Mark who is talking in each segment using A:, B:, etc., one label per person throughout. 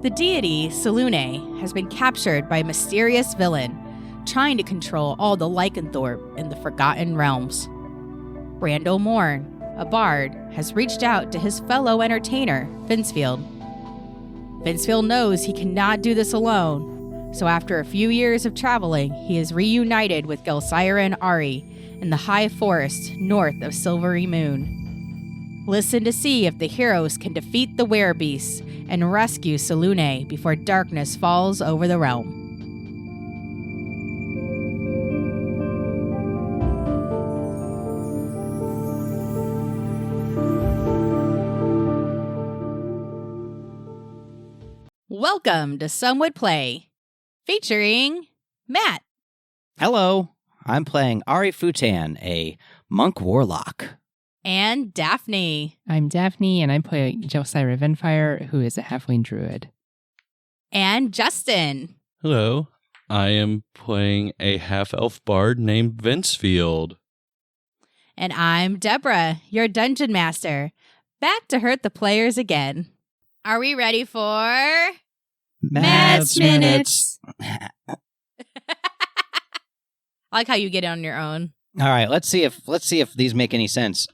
A: The deity, Selune, has been captured by a mysterious villain, trying to control all the lycanthrope in the Forgotten Realms. Brando Morn, a bard, has reached out to his fellow entertainer, Vincefield. Vincefield knows he cannot do this alone, so after a few years of traveling, he is reunited with Gelsira and Ari in the high forest north of Silverymoon. Listen to see if the heroes can defeat the werebeasts and rescue Selune before darkness falls over the realm. Welcome to Some Would Play, featuring Matt.
B: Hello, I'm playing Ari Futan, a monk warlock.
A: And Daphne.
C: I'm Daphne, and I play Gelsira Venfire, who is a halfling druid.
A: And Justin.
D: Hello, I am playing a half-elf bard named Vincefield.
A: And I'm Deborah, your dungeon master, back to hurt the players again. Are we ready for...
B: Matt's Minutes.
A: I like how you get it on your own.
B: All right, let's see if these make any sense.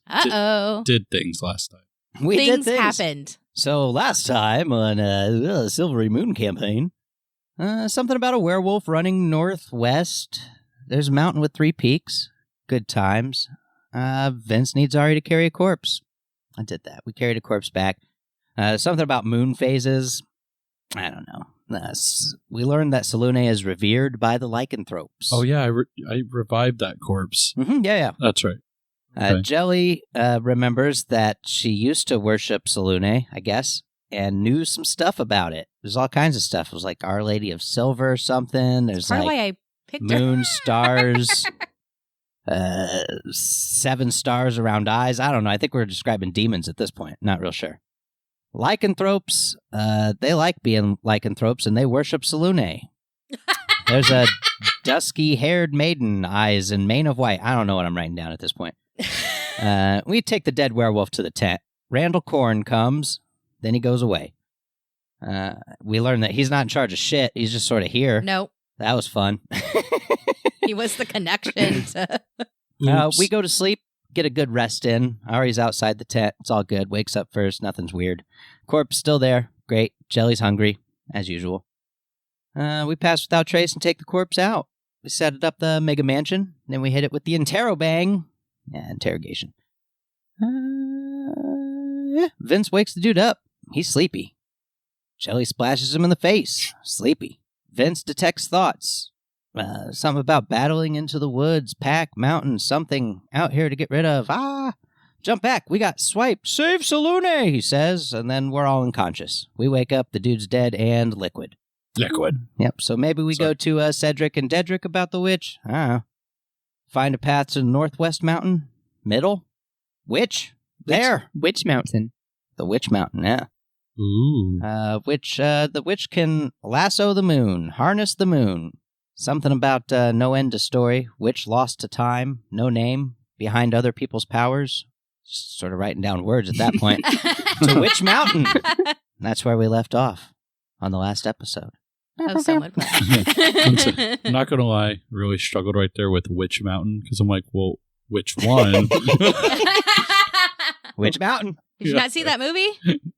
A: Uh-oh.
D: Did things last time.
B: We did things.
A: Happened.
B: So last time on Silverymoon campaign, something about a werewolf running northwest. There's a mountain with 3 peaks. Good times. Vince needs Ari to carry a corpse. I did that. We carried a corpse back. Something about moon phases. I don't know. We learned that Selune is revered by the lycanthropes.
D: Oh, yeah, I revived that corpse.
B: Mm-hmm, yeah.
D: That's right. Okay.
B: Jelly remembers that she used to worship Selune, I guess, and knew some stuff about it. There's all kinds of stuff. It was like Our Lady of Silver or something. There's
A: That's
B: like
A: why I picked
B: moon,
A: her.
B: stars, 7 stars around eyes. I don't know. I think we're describing demons at this point. Not real sure. Lycanthropes, they like being lycanthropes, and they worship Selune. There's a dusky-haired maiden, eyes and mane of white. I don't know what I'm writing down at this point. We take the dead werewolf to the tent. Randall Korn comes, then he goes away. We learn that he's not in charge of shit. He's just sort of here.
A: Nope.
B: That was fun.
A: He was the connection to...
B: We go to sleep, get a good rest in. Ari's outside the tent. It's all good. Wakes up first. Nothing's weird. Corpse still there. Great. Jelly's hungry, as usual. We pass without trace and take the corpse out. We set it up the mega mansion. Then we hit it with the interrobang. Yeah, interrogation. Yeah. Vince wakes the dude up. He's sleepy. Jelly splashes him in the face. Sleepy. Vince detects thoughts. Something about battling into the woods, pack, mountain, something out here to get rid of. Jump back. We got swiped. Save Selune, he says, and then we're all unconscious. We wake up. The dude's dead and liquid.
D: Liquid.
B: Yep, so maybe we go to Cedric and Dedrick about the witch. I don't know. Find a path to the northwest mountain. Middle. Witch. There.
C: Witch Mountain.
B: The Witch Mountain, yeah.
D: Ooh.
B: The witch can lasso the moon, harness the moon. Something about no end to story, witch lost to time, no name, behind other people's powers. Just sort of writing down words at that point. To Witch Mountain. That's where we left off on the last episode.
A: Of someone playing.
D: I'm not going to lie, really struggled right there with Witch Mountain, because I'm like, well, which one?
B: Witch Mountain.
A: Did you not see that movie?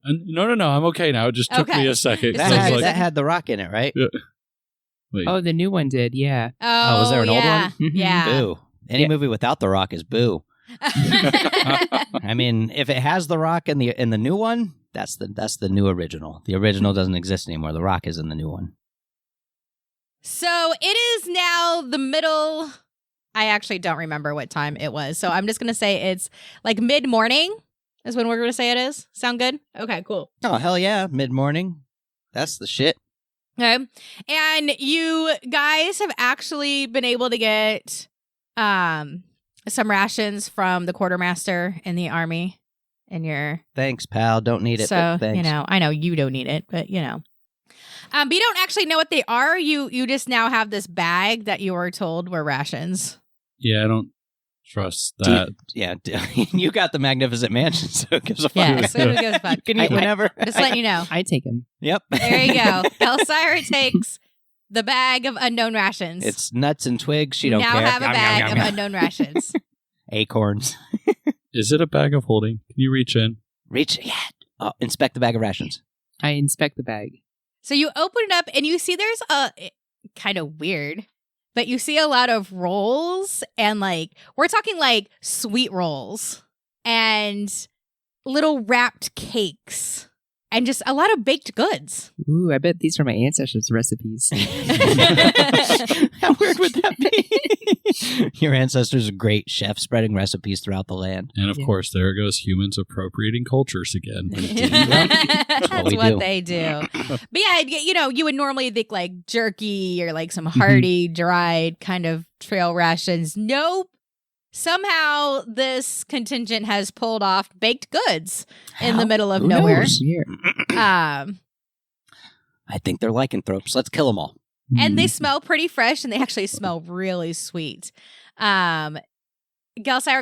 D: No, I'm okay now. It just took me a second.
B: That had The Rock in it, right?
D: Yeah. Wait.
C: Oh, the new one did, yeah.
A: Oh,
B: was there an old
A: yeah.
B: one?
A: Yeah.
B: Boo. Any movie without The Rock is boo. I mean, if it has The Rock in the new one, that's the new original. The original doesn't exist anymore. The Rock is in the new one.
A: So it is now the middle. I actually don't remember what time it was. So I'm just going to say it's like mid-morning is when we're going to say it is. Sound good? Okay, cool.
B: Oh, hell yeah. Mid-morning. That's the shit.
A: Okay. And you guys have actually been able to get some rations from the quartermaster in the army in your...
B: Thanks, pal. Don't need it, but thanks.
A: I know you don't need it, but but you don't actually know what they are. You just now have this bag that you were told were rations.
D: Yeah, I don't Trust that.
B: You got the magnificent mansion, so it gives a fuck.
A: Yeah, so who gives a fuck?
B: You can eat whenever.
A: Just letting you know.
C: I take him.
B: Yep.
A: There you go. Elsira takes the bag of unknown rations.
B: It's nuts and twigs. She
A: You
B: don't
A: now
B: care.
A: have a bag of unknown rations.
B: Acorns.
D: Is it a bag of holding? Can you reach in?
B: Reach. Yeah. Oh, inspect the bag of rations.
C: I inspect the bag.
A: So you open it up and you see there's kind of weird, but you see a lot of rolls and we're talking sweet rolls and little wrapped cakes and just a lot of baked goods.
C: Ooh, I bet these are my ancestors' recipes.
B: How weird would that be? Your ancestors are great chefs spreading recipes throughout the land.
D: And of course, there goes humans appropriating cultures again.
A: That's
B: what we
A: what
B: do.
A: they do. But yeah, you would normally think jerky or some hearty, dried kind of trail rations. Nope. Somehow this contingent has pulled off baked goods in the middle of
B: Who
A: nowhere.
B: knows?
C: Weird.
B: I think they're lycanthropes. Let's kill them all.
A: And they smell pretty fresh, and they actually smell really sweet. Gelsire,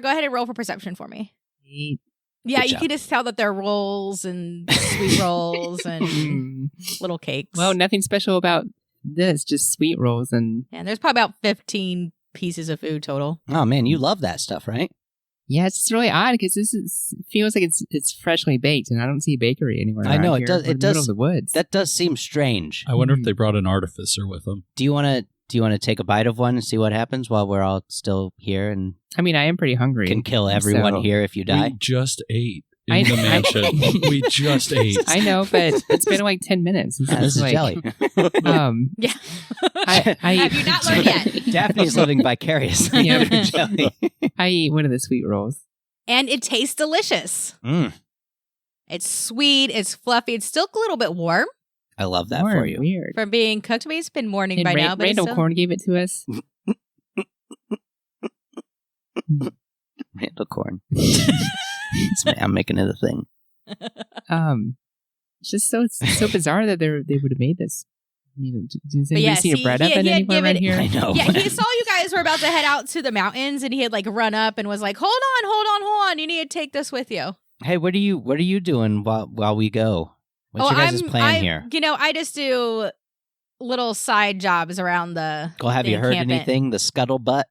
A: go ahead and roll for perception for me.
C: Eight.
A: Yeah,
B: Good
A: you
B: job.
A: can just tell that they're rolls and sweet rolls and little cakes.
C: Well, nothing special about this, just sweet rolls and
A: and there's probably about 15 pieces of food total.
B: Oh, man, you love that stuff, right?
C: yeah, it's just really odd because feels like it's freshly baked, and I don't see a bakery anywhere.
B: I know,
C: around
B: it
C: here.
B: does-
C: We're
B: it
C: in the middle
B: does-
C: of the woods.
B: That does seem strange.
D: I wonder if they brought an artificer with them.
B: Do you want to take a bite of one and see what happens while we're all still here and
C: I mean, I am pretty hungry.
B: can kill everyone
C: so-
B: here if you die?
D: We just ate
C: I-
D: in the mansion. We just ate.
C: I know, but it's been 10 minutes.
B: Yeah, this is jelly.
A: Yeah.
C: I
A: Have you not learned yet?
B: Daphne's living vicariously
C: Yeah.
B: through jelly.
C: I eat one of the sweet rolls.
A: And it tastes delicious.
B: Mm,
A: It's sweet. It's fluffy. It's still a little bit warm
B: I love that
C: Warm,
B: for you.
C: Weird.
A: from being cooked. I mean, it's been morning
C: And
A: by now, but it's
C: Randall
A: still...
C: Corn gave it to us.
B: Randall Corn. I'm making it a thing.
C: It's just so bizarre that they would have made this. I mean, does
A: But
C: anybody
A: yes,
C: see a bread oven
A: he had
C: anywhere around
A: given-
C: here?
B: I know.
A: Yeah, he saw you guys were about to head out to the mountains, and he had run up and was like, "Hold on! You need to take this with you."
B: Hey, what are you doing while we go? What's your guys' plan here?
A: I just do little side jobs around the.
B: Well, have
A: the
B: you heard
A: encampment.
B: anything? The scuttlebutt?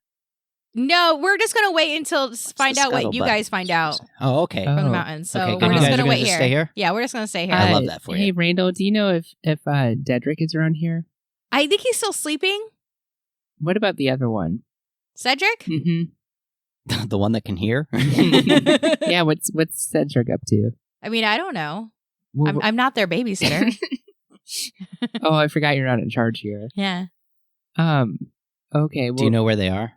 A: No, we're just gonna wait until find
B: the
A: out what you
B: scuttlebutt?
A: guys find out
B: Oh, okay.
C: Oh.
A: from the mountains. So
B: Okay, good.
A: we're
B: You
A: just
B: guys are
A: gonna
B: gonna
A: wait
B: just
A: here.
B: stay here?
A: Yeah, we're just gonna stay here.
B: I love that for
C: Hey,
B: you.
C: Randall, do you know if Dedrick is around here?
A: I think he's still sleeping.
C: What about the other one?
A: Cedric.
C: Mm-hmm.
B: The one that can hear?
C: Yeah, what's Cedric up to?
A: I mean, I don't know.
C: Well,
A: I'm not their babysitter.
C: oh, I forgot you're not in charge here.
A: Yeah.
C: Okay. Well,
B: Do you know where they are?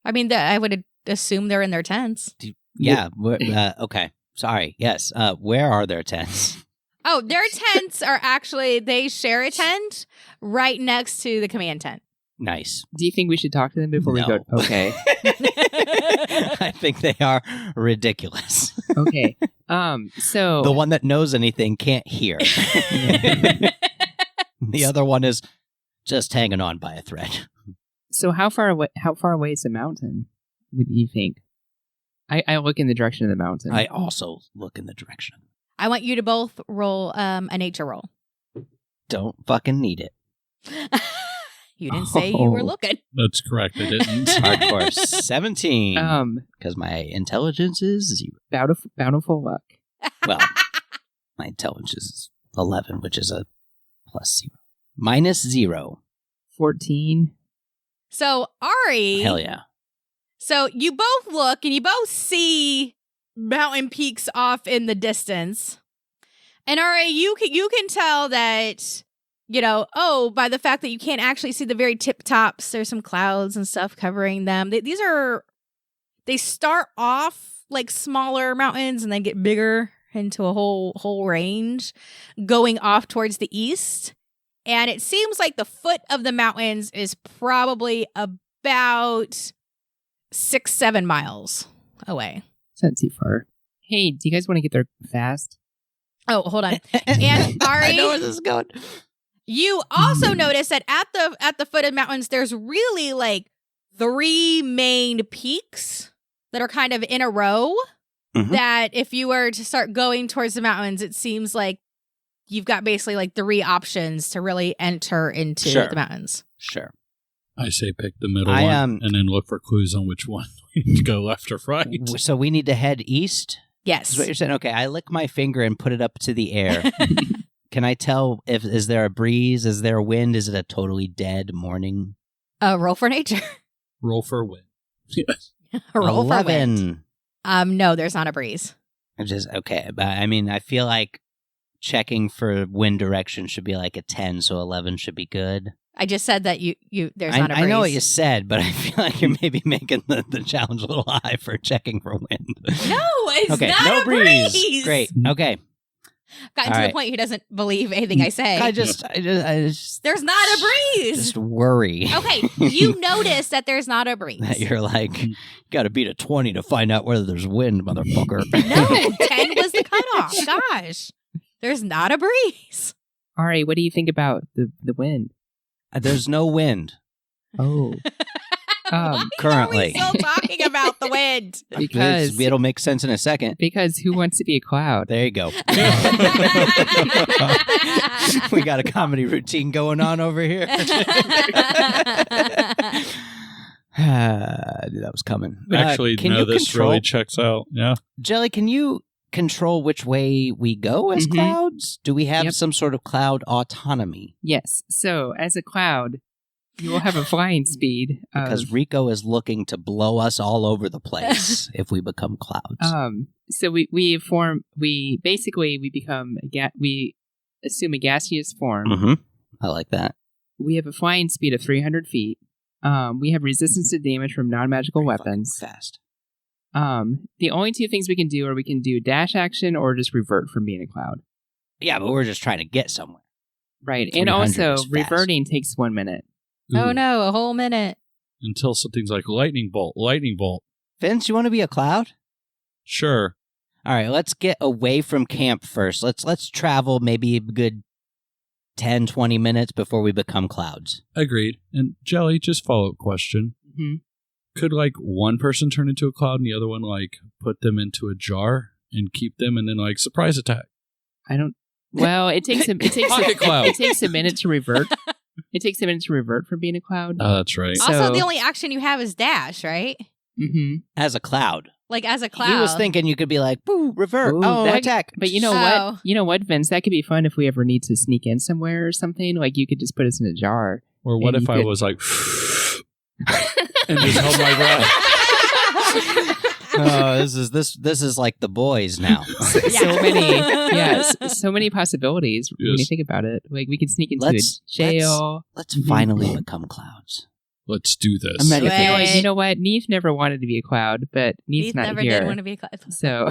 A: I mean, I would assume they're in their tents.
B: Yeah. Okay. Sorry. Yes. Where are their tents?
A: Oh, their tents are actually, they share a tent right next to the command tent.
B: Nice.
C: Do you think we should talk to them before we
B: No.
C: go? Okay.
B: I think they are ridiculous.
C: Okay. So
B: The one that knows anything can't hear. The other one is just hanging on by a thread.
C: So how far away is the mountain? What do you think? I look in the direction of the mountain.
B: I also look in the direction.
A: I want you to both roll a nature roll.
B: Don't fucking need it.
A: You didn't say you were
C: Oh.
A: looking.
D: That's correct. I didn't.
B: Hardcore 17.
C: Um,
B: Because my intelligence is 0.
C: bountiful luck.
B: Well, my intelligence is 11, which is a +0. -0.
C: 14.
A: So, Ari.
B: Hell yeah.
A: So, you both look and you both see mountain peaks off in the distance. And Ari, you can tell that, by the fact that you can't actually see the very tip tops, there's some clouds and stuff covering them. They start off like smaller mountains and then get bigger into a whole range going off towards the east. And it seems like the foot of the mountains is probably about 6-7 miles away.
C: It's not too far. Hey, do you guys want to get there fast?
A: Oh, hold on. And Ari,
B: I know where this is going.
A: you also notice that at the foot of the mountains, there's really like 3 main peaks that are kind of in a row.
B: Mhm.
A: That if you were to start going towards the mountains, it seems like you've got basically like 3 options to really enter into
B: Sure.
A: the mountains.
B: Sure.
D: I say pick the middle
B: I,
D: one and then look for clues on which one we need to go left or right.
B: So we need to head east?
A: Yes.
B: Is what you're saying? Okay, I lick my finger and put it up to the air. Can I tell is there a breeze? Is there a wind? Is it a totally dead morning?
A: Roll for nature.
D: Roll for win. Yes.
A: Roll for wind.
B: 11.
A: No, there's not a breeze.
B: I'm just okay, but I mean, I feel like checking for wind direction should be like a 10, so 11 should be good.
A: I just said that you there's not a breeze.
B: I know what you said, but I feel like you're maybe making the challenge a little high for checking for wind.
A: No, it's
B: Okay,
A: not
B: no
A: a breeze.
B: Great. Okay.
A: Gotten
B: All
A: to
B: right.
A: the point he doesn't believe anything I say.
B: I just
A: There's not a breeze.
B: just worry
A: Okay, you notice that there's not a breeze.
B: that you're like, you got to beat a 20 to find out whether there's wind, motherfucker.
A: No, 10 was the cutoff. Gosh, there's not a breeze.
C: Ari, what do you think about the wind?
B: There's no wind.
C: Oh.
A: Why
B: currently.
A: are we still talking about the wind?
C: Because
B: It'll make sense in a second.
C: because who wants to be a cloud?
B: There you go. We got a comedy routine going on over here. I knew that was coming.
D: Actually,
B: can
D: no,
B: you
D: this
B: control,
D: really checks out. Yeah.
B: Jelly, can you control which way we go as
C: Mhm.
B: clouds? Do we have
C: Yep.
B: some sort of cloud autonomy?
C: Yes. So as a cloud, you will have a flying speed.
B: Because Rico is looking to blow us all over the place if we become clouds.
C: So we become we assume a gaseous form.
B: Mm-hmm. I like that.
C: We have a flying speed of 300 feet. We have resistance to damage from non-magical
B: Very fucking
C: weapons.
B: fast.
C: The only 2 things we can do are we can do dash action or just revert from being a cloud.
B: Yeah, but we're just trying to get somewhere.
C: Right. And
B: 300
C: also,
B: is fast.
C: reverting takes 1 minute.
A: Oh
D: Ooh.
A: no, a whole minute.
D: Until something's like lightning bolt.
B: Vince, you want to be a cloud?
D: Sure.
B: All right, let's get away from camp first. Let's travel maybe a good 10, 20 minutes before we become clouds.
D: Agreed. And Jelly, just follow-up question.
C: Mm-hmm.
D: Could like one person turn into a cloud and the other one like put them into a jar and keep them and then like surprise attack?
C: I don't. Well, it takes
D: Pocket cloud.
C: It takes a minute to revert. It takes a minute to revert from being a cloud.
D: Oh, that's right.
C: So-
A: Also, the only action you have is dash, right?
C: Mm-hmm.
B: As a cloud.
A: Like as a cloud.
B: He was thinking you could be like, boo, revert,
C: Ooh,
B: oh,
C: that-
B: attack.
C: But you know
A: Oh.
C: what? You know what, Vince? That could be fun if we ever need to sneak in somewhere or something. Like you could just put us in a jar.
D: Or what
C: And
D: if
C: you
D: I
C: could-
D: was like and just held my breath?
B: Oh, this is like The Boys now.
C: So many possibilities when you
D: Yes.
C: think about it. Like we could sneak into
B: Let's-
C: a jail.
B: Let's finally become clouds.
D: Let's do this.
B: I'm ready for
A: Wait.
B: this.
C: You know what? Neef never wanted to be a cloud, but Neef's
A: Heath
C: not
A: never
C: here.
A: did want to be a cloud.
C: So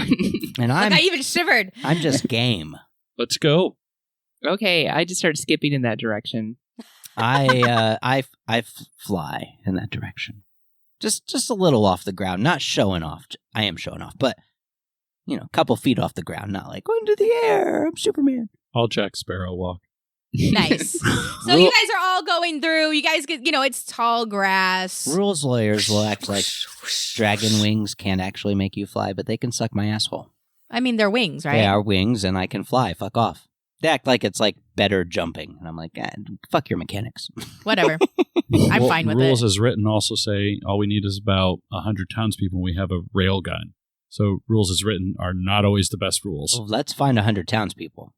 B: And
A: Like I even shivered.
B: I'm just game.
D: Let's go.
C: okay, I just started skipping in that direction.
B: I fly in that direction. Just a little off the ground, not showing off. I am showing off, but a couple feet off the ground, not like into the air. I'm Superman.
D: I'll Jack Sparrow walk.
A: Nice. So you guys are all going through. You guys get, it's tall grass.
B: Rules lawyers will act like dragon wings can't actually make you fly, but they can suck my asshole.
A: I mean, they're wings, right?
B: They are wings, and I can fly. Fuck off. They act like it's like better jumping, and I'm like, fuck your mechanics.
A: Whatever. I'm fine with
D: rules
A: it.
D: as written also say all we need is about 100 townspeople and we have a rail gun. So rules as written are not always the best rules.
B: Well, let's find 100 townspeople.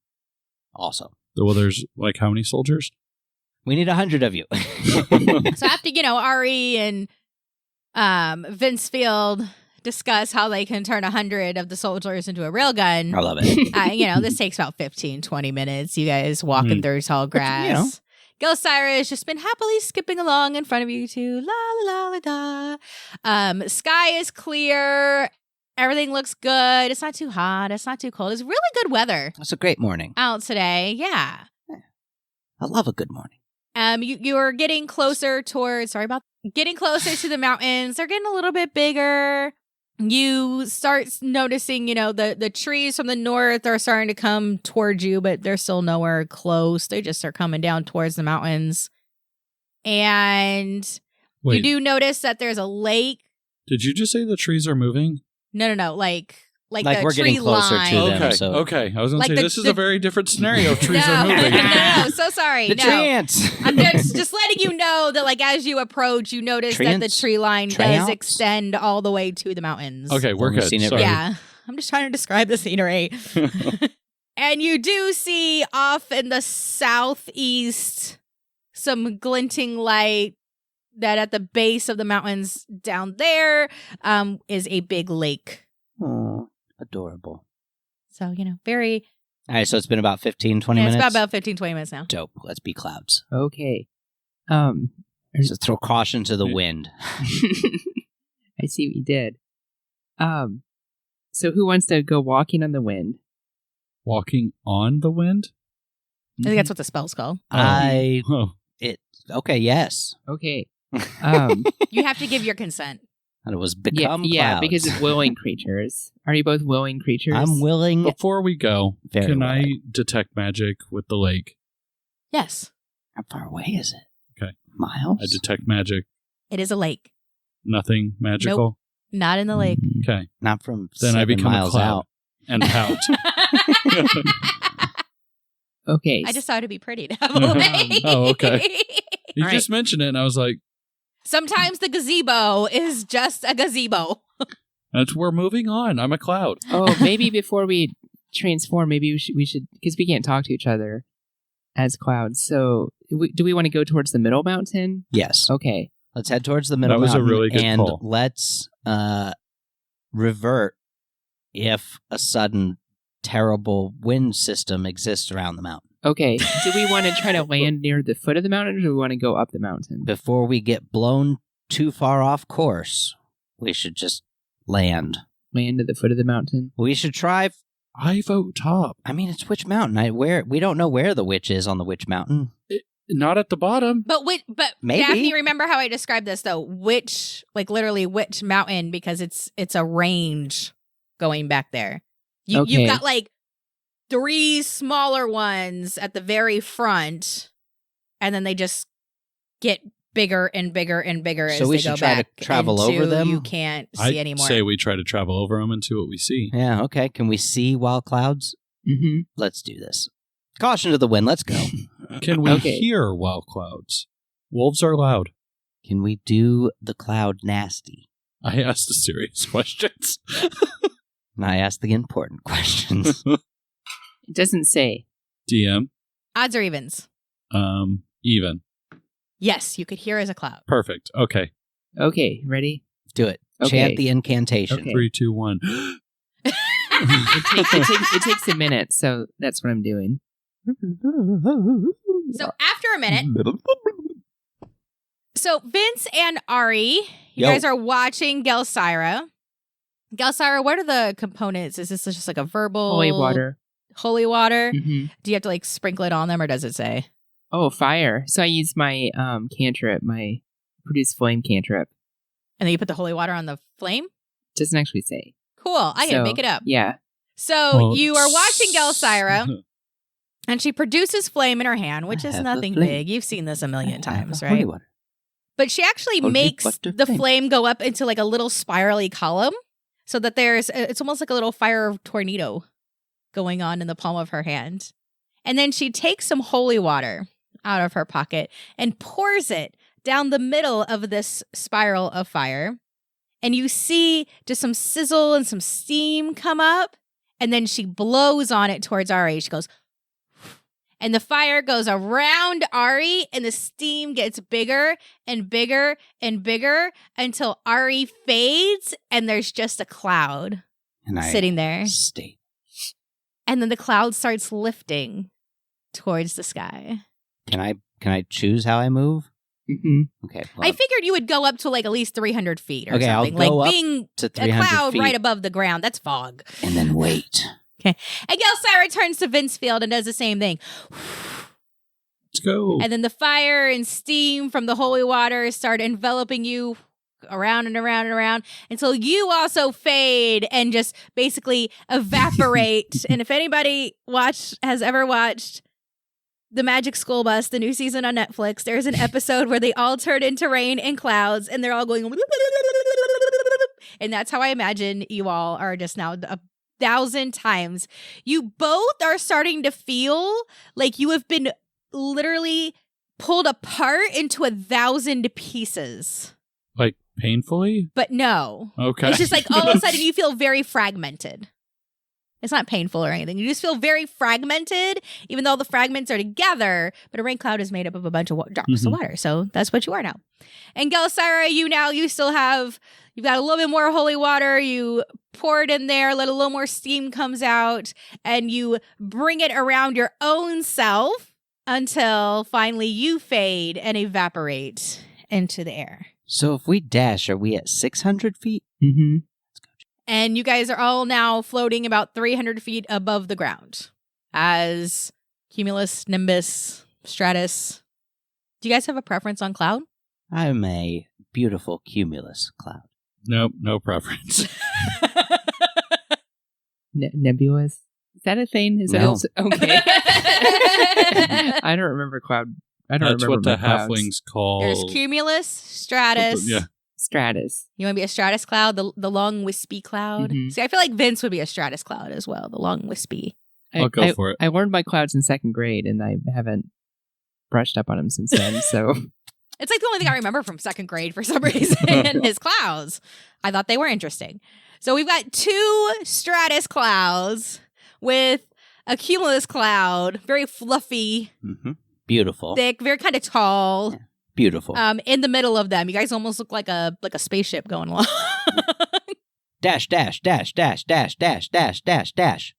B: Also,
D: Well, there's like how many soldiers?
B: we need 100 of you.
A: So after, Ari and Vince Field discuss how they can turn 100 of the soldiers into a railgun.
B: I love it.
A: This takes about 15, 20 minutes. You guys walking through tall
B: But,
A: grass. Gil Cyrus just been happily skipping along in front of you two. La la la la da. Sky is clear. Everything looks good. It's not too hot. It's not too cold. It's really good weather
B: It's a great morning.
A: out today. Yeah.
B: I love a good morning.
A: You are getting closer towards. Getting closer to the mountains. They're getting a little bit bigger. You start noticing, the trees from the north are starting to come towards you, but they're still nowhere close. They just are coming down towards the mountains. And
D: Wait,
A: you do notice that there's a lake
D: Did you just say the trees are moving?
A: No. Like
B: Like
A: the
B: we're getting
A: tree
B: closer
A: line.
B: to them.
D: Okay,
B: so-
D: okay. I was going
A: Like
D: to say,
A: the-
D: this is a very different scenario. Trees
A: no,
D: are moving.
A: no. So sorry.
B: The
A: no.
B: tree ants.
A: I'm just letting you know that, like, as you approach, you notice that the
B: Treants?
A: tree line does
B: Treants?
A: extend all the way to the mountains.
D: Okay, we're
B: Only
D: good.
B: seen it
D: Sorry.
A: Yeah. I'm just trying to describe the scenery. And you do see off in the southeast some glinting light that at the base of the mountains down there is a big lake.
B: Oh, adorable.
A: So, very...
B: All right, so it's been about 15, 20
A: yeah,
B: minutes?
A: it's about 15, 20 minutes now.
B: Dope. Let's be clouds.
C: Okay.
B: So throw caution to the wind.
C: I see what you did. So who wants to go walking on the wind?
D: Walking on the wind?
A: I think that's what the spell's called.
B: Okay, yes.
C: Okay.
A: You have to give your consent.
B: And it was become
C: yeah,
B: clouds.
C: because it's willing creatures. Are you both willing creatures?
B: I'm willing.
D: Before we go,
B: Very
D: can
B: willing.
D: I detect magic with the lake?
A: Yes,
B: How far away is it?
D: Okay.
B: Miles?
D: I detect magic.
A: it is a lake.
D: Nothing magical?
A: Not in the lake.
D: Okay.
B: Not from
D: Then
B: 7
D: I become a
B: miles
D: cloud
B: out.
D: and pout.
C: Okay.
A: I just thought it'd be pretty to have a lake.
D: Oh, okay. You
C: All
D: just mentioned it, and I was like,
A: Sometimes the gazebo is just a gazebo.
D: we're moving on. I'm a cloud.
C: Oh, maybe before we transform, maybe we should, because we can't talk to each other as clouds. So, do we want to go towards the middle mountain?
B: Yes.
C: Okay.
B: Let's head towards the middle
D: That was a
B: mountain
D: really good
B: and
D: call.
B: let's revert if a sudden terrible wind system exists around the mountain.
C: Okay. Do we want to try to land near the foot of the mountain, or do we want to go up the mountain?
B: Before we get blown too far off course, we should just land.
C: Land at the foot of the mountain?
B: We should try.
D: I vote top.
B: I mean, it's Witch Mountain. We don't know where the witch is on the Witch Mountain.
D: Not at the bottom.
A: But
B: Maybe.
A: Daphne, remember how I described this though? Literally Witch Mountain, because it's a range going back there. You've
C: Okay.
A: got like 3 smaller ones at the very front, and then they just get bigger and bigger and bigger
B: So
A: as
B: we
A: they
B: should
A: go
B: try to
A: back
B: travel over
A: into
B: them?
A: You can't see
D: I
A: anymore.
D: say we try to travel over them and see what we see.
B: Yeah, okay. Can we see wild clouds?
C: Mm-hmm.
B: Let's do this. Caution to the wind. Let's go.
D: Can we
C: Okay.
D: hear wild clouds? Wolves are loud.
B: Can we do the cloud nasty?
D: I asked the serious questions.
B: And I ask the important questions.
C: It doesn't say.
D: DM,
A: Odds or evens?
D: even.
A: Yes, you could hear as a cloud.
D: Perfect. Okay.
C: Okay, ready?
B: Do it.
C: Okay.
B: Chant the incantation.
C: Okay.
D: 3, 2, 1.
C: It takes a minute, so that's what I'm doing.
A: So after a minute, so Vince and Ari, you
B: Yo.
A: guys are watching Gelsira. Gelsira, what are the components? Is this just like a verbal
C: Holy water.
A: Holy water?
C: hmm
A: Do you have to like sprinkle it on them, or does it say?
C: Oh, fire. So I use my cantrip, my produce flame cantrip.
A: And then you put the holy water on the flame?
C: Doesn't actually say.
A: Cool. I can
C: So,
A: make it up.
C: Yeah.
A: So you are watching Gelsira, and she produces flame in her hand, which
B: I
A: is
B: have the
A: nothing
B: flame.
A: big. You've seen this a million times,
B: Holy
A: right?
B: water.
A: But she actually
B: Holy
A: makes
B: water
A: the
B: flame.
A: flame go up into like a little spirally column, so that it's almost like a little fire tornado going on in the palm of her hand. And then she takes some holy water out of her pocket and pours it down the middle of this spiral of fire. And you see just some sizzle and some steam come up. And then she blows on it towards Ari. She goes, and the fire goes around Ari, and the steam gets bigger and bigger and bigger until Ari fades, and there's just a cloud
B: And I
A: sitting there.
B: state.
A: And then the cloud starts lifting towards the sky.
B: Can I choose how I move?
C: hmm
B: Okay.
A: I figured you would go up to like at least 300 feet or
B: Okay, I'll
A: something.
B: go
A: like
B: up
A: being
B: to
A: a
B: 300
A: cloud
B: feet.
A: right above the ground. That's fog.
B: And then wait.
A: And Gelsira turns to Vincefield and does the same thing.
D: Let's go.
A: And then the fire and steam from the holy water start enveloping you around and around and around until you also fade and just basically evaporate. And if anybody has ever watched The Magic School Bus, the new season on Netflix, there's an episode where they all turn into rain and clouds, and they're all going And that's how I imagine you all are just now 1,000 times. You both are starting to feel like you have been literally pulled apart into 1,000 pieces.
D: Like painfully?
A: But no.
D: Okay.
A: It's just like all of a sudden you feel very fragmented. It's not painful or anything. You just feel very fragmented, even though the fragments are together. But a rain cloud is made up of a bunch of drops of water. So that's what you are now. And Gelsira, you've got a little bit more holy water. You pour it in there, let a little more steam comes out, and you bring it around your own self until finally you fade and evaporate into the air.
B: So if we dash, are we at 600 feet?
C: Mm-hmm.
A: And you guys are all now floating about 300 feet above the ground as Cumulus, Nimbus, Stratus. Do you guys have a preference on cloud?
B: I'm a beautiful cumulus cloud.
D: Nope, no preference.
C: Nebulous? Is that a thing? Is
B: No.
C: that okay? I don't remember cloud. I don't
D: That's
C: remember
D: what the
C: my clouds.
D: halflings call.
A: There's Cumulus, Stratus.
D: Yeah.
C: Stratus.
A: You want to be a Stratus cloud, the long wispy cloud?
C: Mhm.
A: See, I feel like Vince would be a Stratus cloud as well, the long wispy.
D: I'll go for it.
C: I learned my clouds in 2nd grade, and I haven't brushed up on them since then. So
A: It's like the only thing I remember from 2nd grade for some reason is clouds. I thought they were interesting. So we've got 2 Stratus clouds with a Cumulus cloud, very fluffy,
B: Mm-hmm. Beautiful.
A: thick, very kind of tall.
B: Beautiful.
A: In the middle of them, you guys almost look like a spaceship going along.
B: Dash, dash, dash, dash, dash, dash, dash, dash, dash.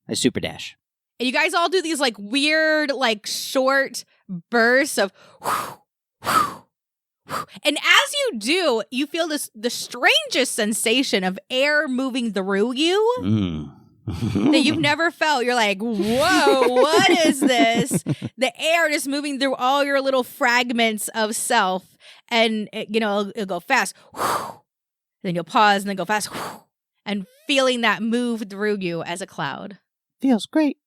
B: I super dash.
A: And you guys all do these like weird, like short bursts of whoosh, whoosh, whoosh. And as you do, you feel the strangest sensation of air moving through you that you've never felt. You're like, whoa, what is this? The air just moving through all your little fragments of self. And, it'll go fast. Then you'll pause and then go fast. And feeling that move through you as a cloud.
B: Feels great.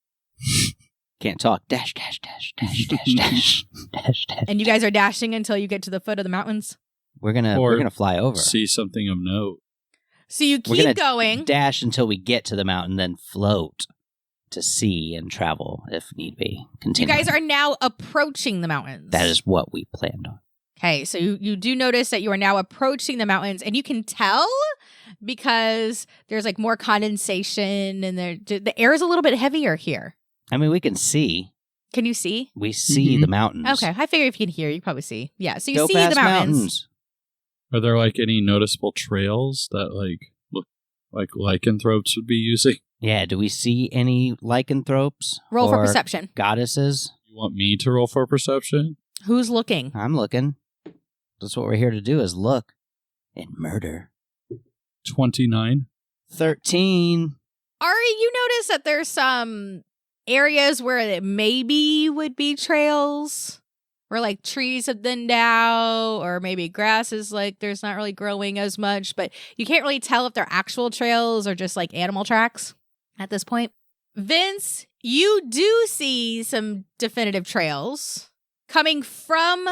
B: Can't talk. Dash, dash, dash, dash, dash, dash, dash, dash.
A: And you guys are dashing until you get to the foot of the mountains.
B: We're gonna fly over.
D: See something of note.
A: So you
B: We're
A: keep
B: gonna
A: going.
B: Dash until we get to the mountain, then float to sea and travel if need be.
A: You
B: Continue.
A: guys are now approaching the mountains.
B: That is what we planned on.
A: Okay, so you do notice that you are now approaching the mountains, and you can tell because there's like more condensation, and the air is a little bit heavier here.
B: I mean, we can see.
A: Can you see?
B: We see
C: Mhm.
B: the mountains.
A: Okay, I figure if you can hear, you can probably see. Yeah, so you
B: Dope
A: see
B: ass
A: the mountains.
D: Are there like any noticeable trails that like look like lycanthropes would be using?
B: Yeah, do we see any lycanthropes?
A: Roll for
B: or
A: perception.
B: Goddesses?
D: You want me to roll for perception?
A: Who's looking?
B: I'm looking. That's what we're here to do, is look and murder.
D: 29.
B: 13.
A: Ari, you notice that there's some areas where it maybe would be trails, where like trees have thinned out, or maybe grass is like there's not really growing as much, but you can't really tell if they're actual trails or just like animal tracks at this point. Vince, you do see some definitive trails coming from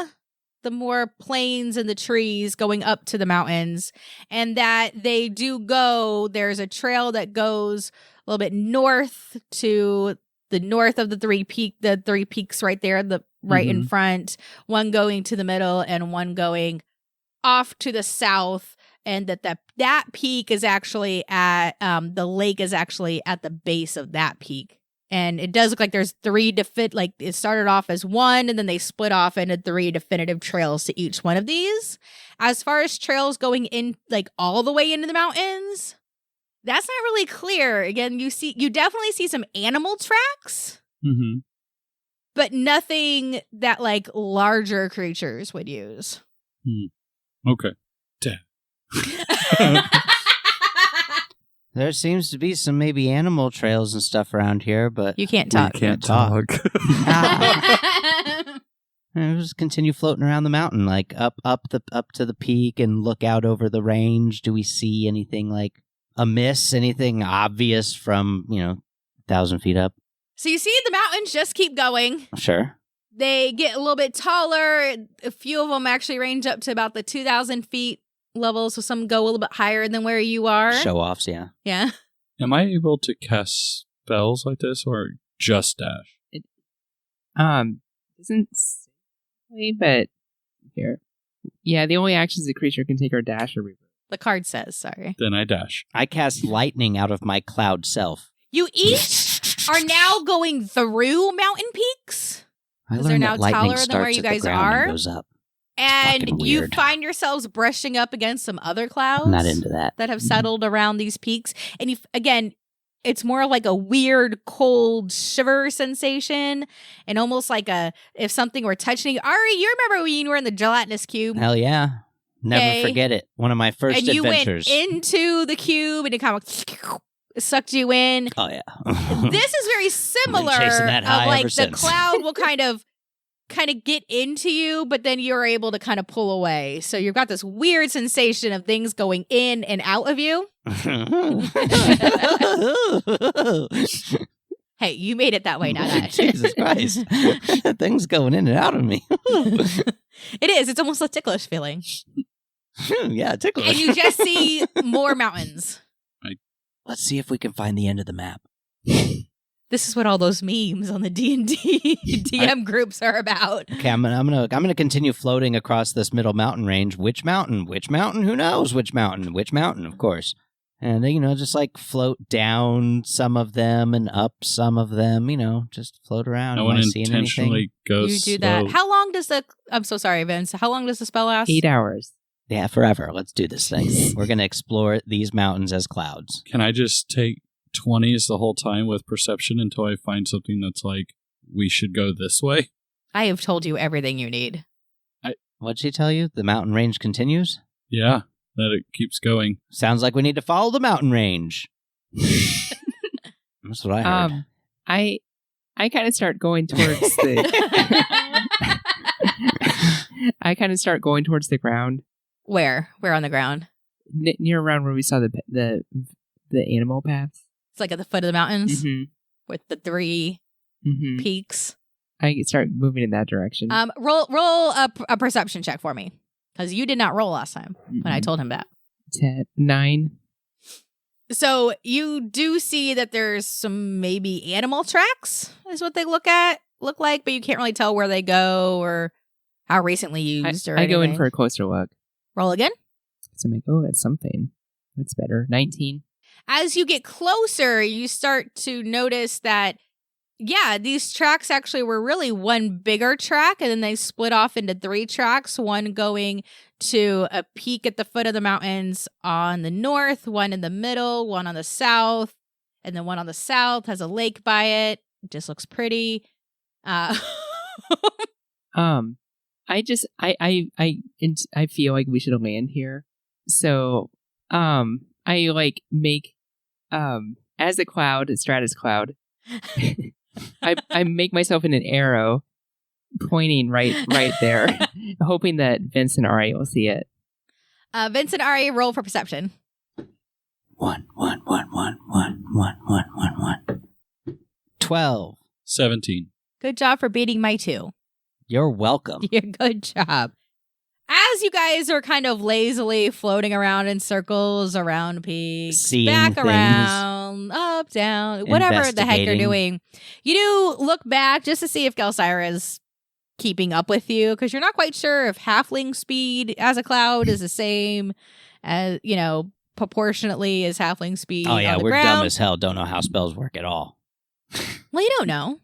A: the more plains and the trees going up to the mountains, and that they do go. There's a trail that goes a little bit north to the north of the three peaks right there, right in front, one going to the middle and one going off to the south, and that peak is actually at the lake is actually at the base of that peak. And it does look like there's 3 like it started off as one, and then they split off into 3 definitive trails to each one of these. As far as trails going in, like all the way into the mountains, that's not really clear. Again, you definitely see some animal tracks,
D: Mm-hmm.
A: but nothing that like larger creatures would use.
D: Okay.
B: There seems to be some maybe animal trails and stuff around here, but
A: You can't talk.
D: Can't
B: talk.
D: talk.
B: we'll just continue floating around the mountain, like up to the peak and look out over the range. Do we see anything like amiss, anything obvious from 1,000 feet up?
A: So you see the mountains just keep going.
B: Sure.
A: They get a little bit taller. A few of them actually range up to about the 2,000 feet levels, so some go a little bit higher than where you are.
B: Show offs, yeah.
A: Yeah.
D: Am I able to cast spells like this or just dash?
C: Doesn't say, but here. Yeah, the only actions the creature can take are dash or reverse.
A: The card says, sorry.
D: Then I dash.
B: I cast lightning out of my cloud self.
A: You each are now going through mountain peaks.
B: I
A: Because they're
B: learned
A: now
B: that lightning
A: taller than where
B: starts
A: you
B: at the
A: guys
B: ground
A: are.
B: and goes up.
A: And
B: fucking
A: you
B: weird.
A: find yourselves brushing up against some other clouds.
B: I'm not into that.
A: That have settled around these peaks. And again, it's more like a weird, cold shiver sensation. And almost like if something were touching you. Ari, you remember when you were in the gelatinous cube?
B: Hell yeah. Never
A: Okay.
B: forget it. One of my first
A: and you
B: adventures.
A: went into the cube and it kind of sucked you in.
B: Oh, yeah.
A: This is very similar.
B: chasing that high
A: of like
B: ever
A: the
B: since.
A: cloud will kind of get into you, but then you're able to kind of pull away. So you've got this weird sensation of things going in and out of you. Hey, you made it that way, not that.
B: Jesus Christ. Things going in and out of me.
A: It is. It's almost a ticklish feeling.
B: Yeah, ticklish.
A: And you just see more mountains.
B: Let's see if we can find the end of the map.
A: This is what all those memes on the D&D DM groups are about.
B: Okay, I'm gonna continue floating across this middle mountain range. Which mountain? Which mountain? Who knows? Which mountain? Which mountain? Of course. And just like float down some of them and up some of them. Just float around.
D: I
B: Am
D: want
B: I
D: to
B: seeing
D: intentionally
B: anything?
D: go
A: You do
D: slow.
A: that. How long does I'm so sorry, Vince. How long does the spell last?
C: 8 hours.
B: Yeah, forever. Let's do this thing. We're gonna explore these mountains as clouds.
D: Can I just take 20s the whole time with perception until I find something that's like, we should go this way?
A: I have told you everything you need.
B: What'd she tell you? The mountain range continues?
D: Yeah, that it keeps going.
B: Sounds like we need to follow the mountain range. That's what I heard.
C: I kind of start going towards the. I kind of start going towards the ground.
A: Where? Where on the ground?
C: Near around where we saw the animal paths.
A: It's like at the foot of the mountains
C: Mm-hmm.
A: with the 3
C: Mm-hmm.
A: peaks.
C: I start moving in that direction.
A: Roll a perception check for me. Because you did not roll last time when I told him that.
C: 10, 9.
A: So you do see that there's some maybe animal tracks is what they look like, but you can't really tell where they go or how recently used or
C: I go in
A: anything.
C: for a closer look.
A: Roll again.
C: So I'm like, oh, that's something. That's better. 19.
A: As you get closer, you start to notice that, yeah, these tracks actually were really one bigger track, and then they split off into 3 tracks, one going to a peak at the foot of the mountains on the north, one in the middle, one on the south, and then one on the south has a lake by it. It just looks pretty.
C: I feel like we should land here. So, I like make, as a cloud, a stratus cloud, I make myself in an arrow pointing right there, hoping that Vince and Ari will see it.
A: Vince and Ari, roll for perception.
B: 1, 1, 1, 1, 1, 1, 1, 1, 1. 12.
D: 17.
A: Good job for beating my 2.
B: You're welcome.
A: Yeah, good job. As you guys are kind of lazily floating around in circles around peaks,
B: Seeing
A: back
B: things.
A: around, up, down, whatever the heck you're
B: Investigating.
A: doing, you do look back just to see if Gelsira is keeping up with you, because you're not quite sure if halfling speed as a cloud is the same as, proportionately as halfling speed
B: Oh, yeah,
A: on the
B: we're
A: ground.
B: dumb as hell. Don't know how spells work at all.
A: Well, you don't know.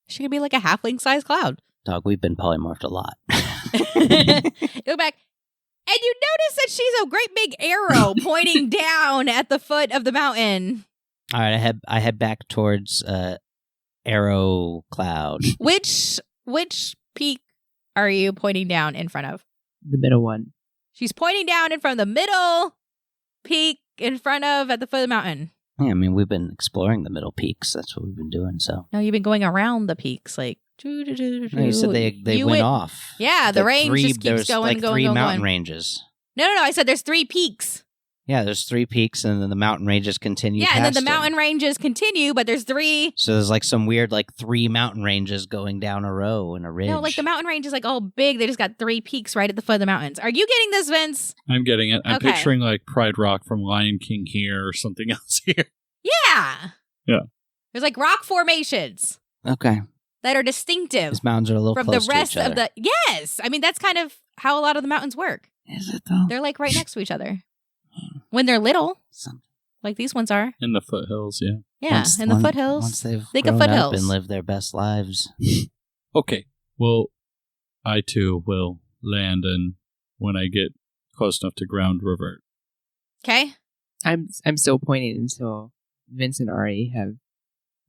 A: She could be like a halfling-sized cloud.
B: Dog, we've been polymorphed a lot.
A: Go back. And you notice that she's a great big arrow pointing down at the foot of the mountain.
B: All right, I head back towards Arrow Cloud.
A: Which peak are you pointing down in front of?
C: The middle one.
A: She's pointing down in front of the middle peak in front of at the foot of the mountain.
B: Yeah, I mean, we've been exploring the middle peaks. That's what we've been doing, so.
A: No, you've been going around the peaks, like.
B: No, you said they went off.
A: Yeah, the range just keeps
B: there's
A: going,
B: like
A: going,
B: 3
A: going,
B: mountain
A: going.
B: ranges.
A: No. I said there's 3 peaks.
B: Yeah, there's 3 peaks, and then the mountain ranges continue.
A: Yeah, and then
B: past
A: the mountain ranges continue, but there's 3.
B: So there's like some weird, like 3 mountain ranges going down a row in a ridge.
A: No, like the mountain range is like all big. They just got 3 peaks right at the foot of the mountains. Are you getting this, Vince?
D: I'm getting it. I'm
A: Okay.
D: picturing like Pride Rock from Lion King here or something else here.
A: Yeah.
D: Yeah.
A: There's like rock formations
B: Okay.
A: that are distinctive
B: These mountains are a little
A: from the
B: close
A: rest
B: to each
A: of
B: other.
A: the. Yes. I mean, that's kind of how a lot of the mountains work.
B: Is it though?
A: They're like right next to each other when they're little, like these ones are.
D: In the foothills, yeah.
A: Yeah, in the foothills.
B: Once they've
A: Think of
B: grown up
A: foothills.
B: and lived their best lives.
D: Okay. Well, I too will land, and when I get close enough to ground, revert.
A: Okay.
C: I'm still pointing until Vince and Ari have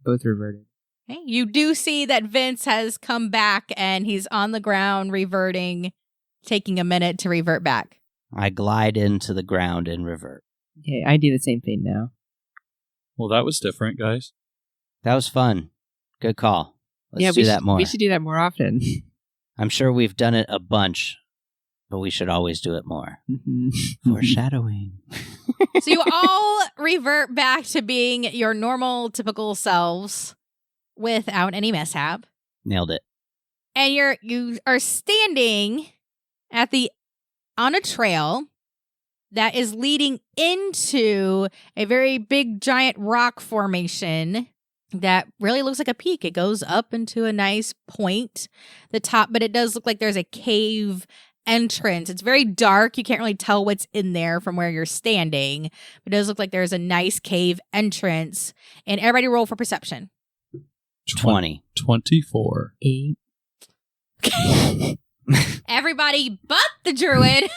C: both reverted.
A: Okay. You do see that Vince has come back and he's on the ground reverting, taking a minute to revert back.
B: I glide into the ground and revert.
C: Okay, I do the same thing now.
D: Well, that was different, guys.
B: That was fun. Good call. Let's
C: we
B: do that more.
C: We should do that more often.
B: I'm sure we've done it a bunch, but we should always do it more. Foreshadowing.
A: So you all revert back to being your normal, typical selves without any mishap.
B: Nailed it.
A: And you are standing on a trail that is leading into a very big giant rock formation that really looks like a peak. It goes up into a nice point, the top, but it does look like there's a cave entrance. It's very dark. You can't really tell what's in there from where you're standing. But it does look like there's a nice cave entrance. And everybody roll for perception.
B: 20.
D: 24.
C: 8.
A: Everybody but the druid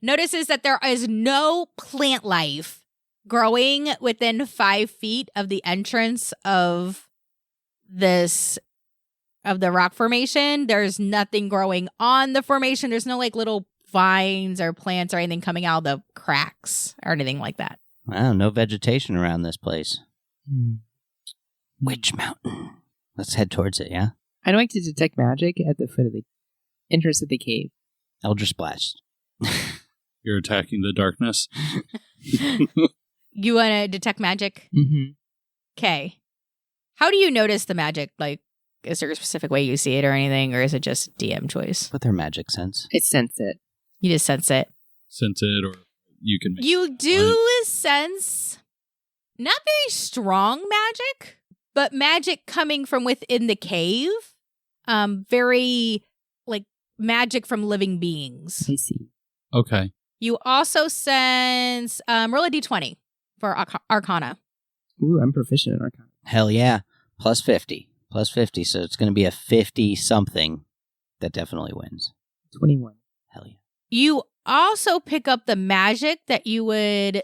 A: notices that there is no plant life growing within 5 feet of the entrance of the rock formation. There's nothing growing on the formation. There's no like little vines or plants or anything coming out of the cracks or anything like that.
B: Wow, no vegetation around this place. Witch Mountain. Let's head towards it, yeah?
C: I'd like to detect magic at the foot of the entrance of the cave.
B: Eldritch Blast.
D: You're attacking the darkness.
A: You want to detect magic?
C: Mm-hmm.
A: Okay. How do you notice the magic? Like, is there a specific way you see it or anything, or is it just DM choice?
B: With their magic sense.
C: I sense it.
A: You just sense it.
D: Sense it, or you can make
A: You do sense not very strong magic, but magic coming from within the cave. Very like magic from living beings.
C: I see.
D: Okay.
A: You also sense roll a d20 for Arcana.
C: Ooh, I'm proficient in Arcana.
B: Hell yeah. Plus 50. Plus 50, so it's going to be a 50-something that definitely wins.
C: 21.
B: Hell yeah.
A: You also pick up the magic that you would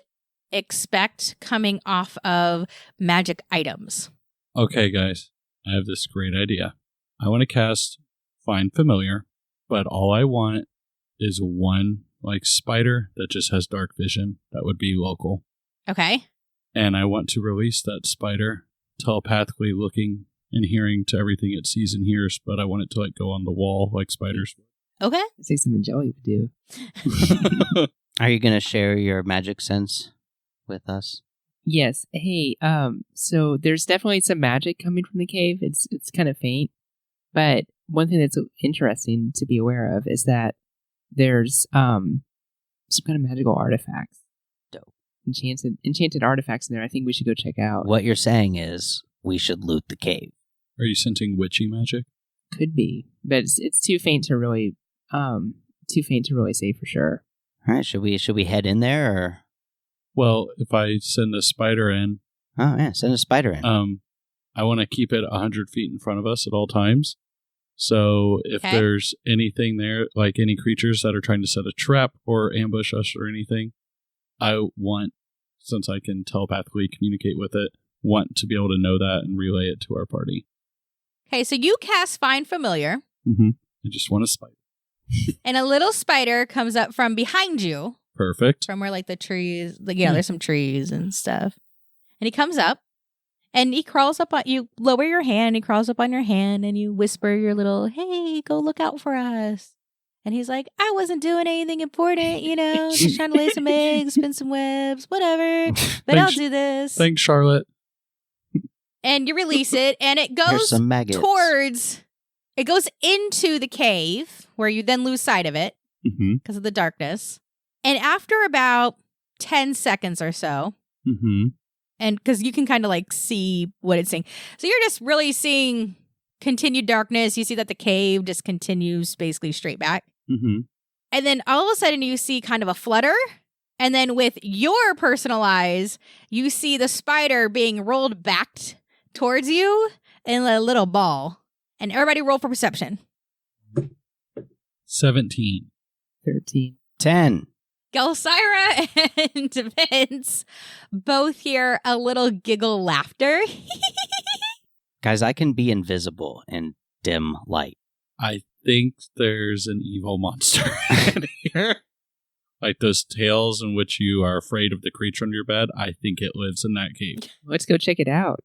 A: expect coming off of magic items.
D: Okay, guys. I have this great idea. I want to cast Find Familiar, but all I want is one like spider that just has dark vision. That would be local.
A: Okay.
D: And I want to release that spider telepathically looking and hearing to everything it sees and hears, but I want it to like go on the wall like spiders.
A: Okay.
C: It's like something Jelly would do.
B: Are you going to share your magic sense with us?
C: Yes. Hey, so there's definitely some magic coming from the cave. It's kind of faint. But one thing that's interesting to be aware of is that there's some kind of magical artifacts.
B: Dope.
C: Enchanted artifacts in there. I think we should go check out.
B: What you're saying is we should loot the cave.
D: Are you sensing witchy magic?
C: Could be. But it's too faint to really say for sure.
B: All right, should we head in there or?
D: Well, if I send the spider in,
B: Oh yeah, send a spider in.
D: I want to keep it 100 feet in front of us at all times. So if
A: Okay.
D: there's anything there, like any creatures that are trying to set a trap or ambush us or anything, I want, since I can telepathically communicate with it, want to be able to know that and relay it to our party.
A: Okay, so you cast Find Familiar,
D: Mm-hmm. I just want a spider.
A: and a little spider comes up from behind you,
D: Perfect.
A: from where like the trees, like, there's some trees and stuff. And he comes up, and he crawls up on you. Lower your hand. He crawls up on your hand, and you whisper your little, "Hey, go look out for us." And he's like, I wasn't doing anything important, just trying to lay some eggs, spin some webs, whatever. But I'll do this.
D: Thanks, Charlotte.
A: And you release it, and it
B: Here's
A: goes
B: some maggots.
A: it goes into the cave, where you then lose sight of it
D: Mm-hmm.
A: because of the darkness. And after about 10 seconds or so,
D: Mm-hmm.
A: and because you can kind of like see what it's saying. So you're just really seeing continued darkness. You see that the cave just continues basically straight back.
D: Mm-hmm.
A: And then all of a sudden you see kind of a flutter. And then with your personal eyes, you see the spider being rolled back towards you in a little ball. And everybody roll for perception.
D: 17.
C: 13.
B: 10.
A: Gelsira and Vince both hear a little giggle laughter.
B: Guys, I can be invisible in dim light.
D: I think there's an evil monster in here. Like those tales in which you are afraid of the creature under your bed. I think it lives in that cave.
C: Let's go check it out.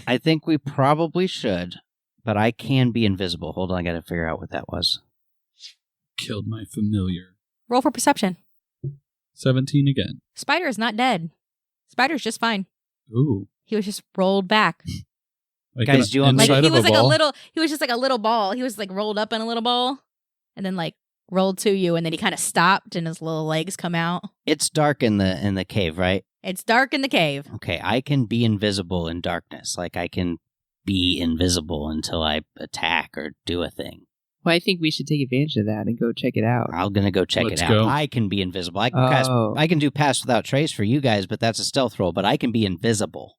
B: I think we probably should, but I can be invisible. Hold on, I gotta figure out what that was.
D: Killed my familiar.
A: Roll for perception.
D: 17 again.
A: Spider is not dead. Spider's just fine.
D: Ooh.
A: He was just rolled back.
D: Like
B: Guys, do you want me-
A: Like
D: inside
A: he
D: of
A: was like
D: ball?
A: a little. He was just like a little ball. He was like rolled up in a little ball, and then like rolled to you, and then he kind of stopped, and his little legs come out.
B: It's dark in the cave, right?
A: It's dark in the cave.
B: Okay, I can be invisible in darkness. Like I can be invisible until I attack or do a thing.
C: Well, I think we should take advantage of that and go check it out.
B: I'm gonna go check
D: Let's
B: it out.
D: go.
B: I can be invisible. I can I can do pass without trace for you guys, but that's a stealth roll. But I can be invisible.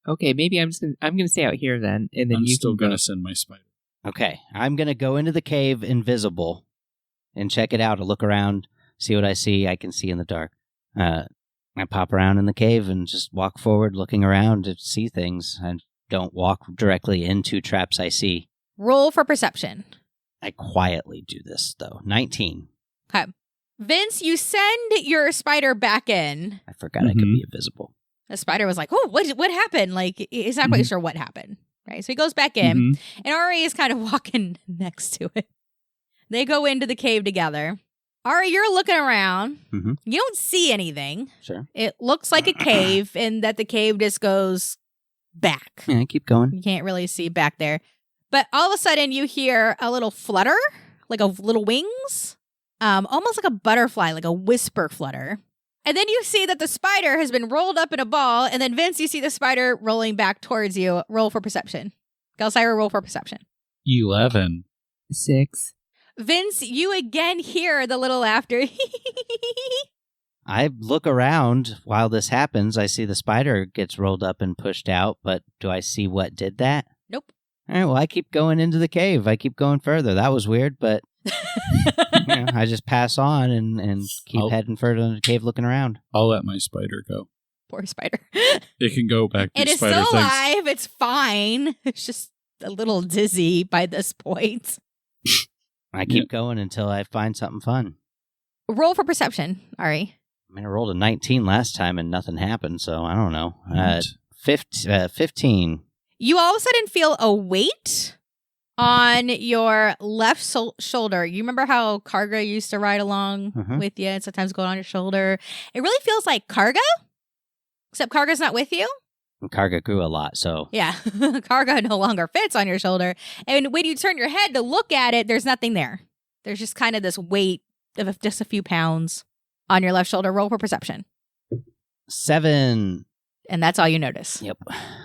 C: Okay, maybe I'm gonna stay out here then, and then
D: I'm
C: you
D: still
C: can
D: going
C: go.
D: to send my spider.
B: Okay, I'm gonna go into the cave invisible and check it out. I'll look around, see what I see. I can see in the dark. I pop around in the cave and just walk forward, looking around to see things. I don't walk directly into traps I see.
A: Roll for perception.
B: I quietly do this though. 19.
A: Okay, Vince, you send your spider back in.
B: I forgot I could be invisible.
A: The spider was like, "Oh, what happened?" Like he's not quite sure what happened. Right, so he goes back in,
D: Mhm.
A: and Ari is kind of walking next to it. They go into the cave together. Ari, you're looking around.
B: Mhm.
A: You don't see anything.
B: Sure.
A: It looks like a cave, and that the cave just goes back.
B: Yeah, keep going.
A: You can't really see back there. But all of a sudden, you hear a little flutter, like a little wings, almost like a butterfly, like a whisper flutter. And then you see that the spider has been rolled up in a ball. And then, Vince, you see the spider rolling back towards you. Roll for perception. Gelsira, roll for perception.
D: 11.
C: 6.
A: Vince, you again hear the little laughter.
B: I look around while this happens. I see the spider gets rolled up and pushed out, but do I see what did that?
A: Nope.
B: All right, well, I keep going into the cave. I keep going further. That was weird, but I just pass on and keep heading further into the cave looking around.
D: I'll let my spider go.
A: Poor spider.
D: It can go back to
A: It is
D: spider
A: still
D: things.
A: alive. It's fine. It's just a little dizzy by this point.
B: I keep going until I find something fun.
A: Roll for perception, Ari.
B: I mean, I rolled a 19 last time and nothing happened, so I don't know.
D: What?
B: 15.
A: You all of a sudden feel a weight on your left shoulder. You remember how Karga used to ride along with you and sometimes go on your shoulder? It really feels like Karga, except Karga's not with you.
B: And Karga grew a lot, so
A: Yeah, Karga no longer fits on your shoulder. And when you turn your head to look at it, there's nothing there. There's just kind of this weight of just a few pounds on your left shoulder. Roll for perception.
B: 7.
A: And that's all you notice.
B: Yep.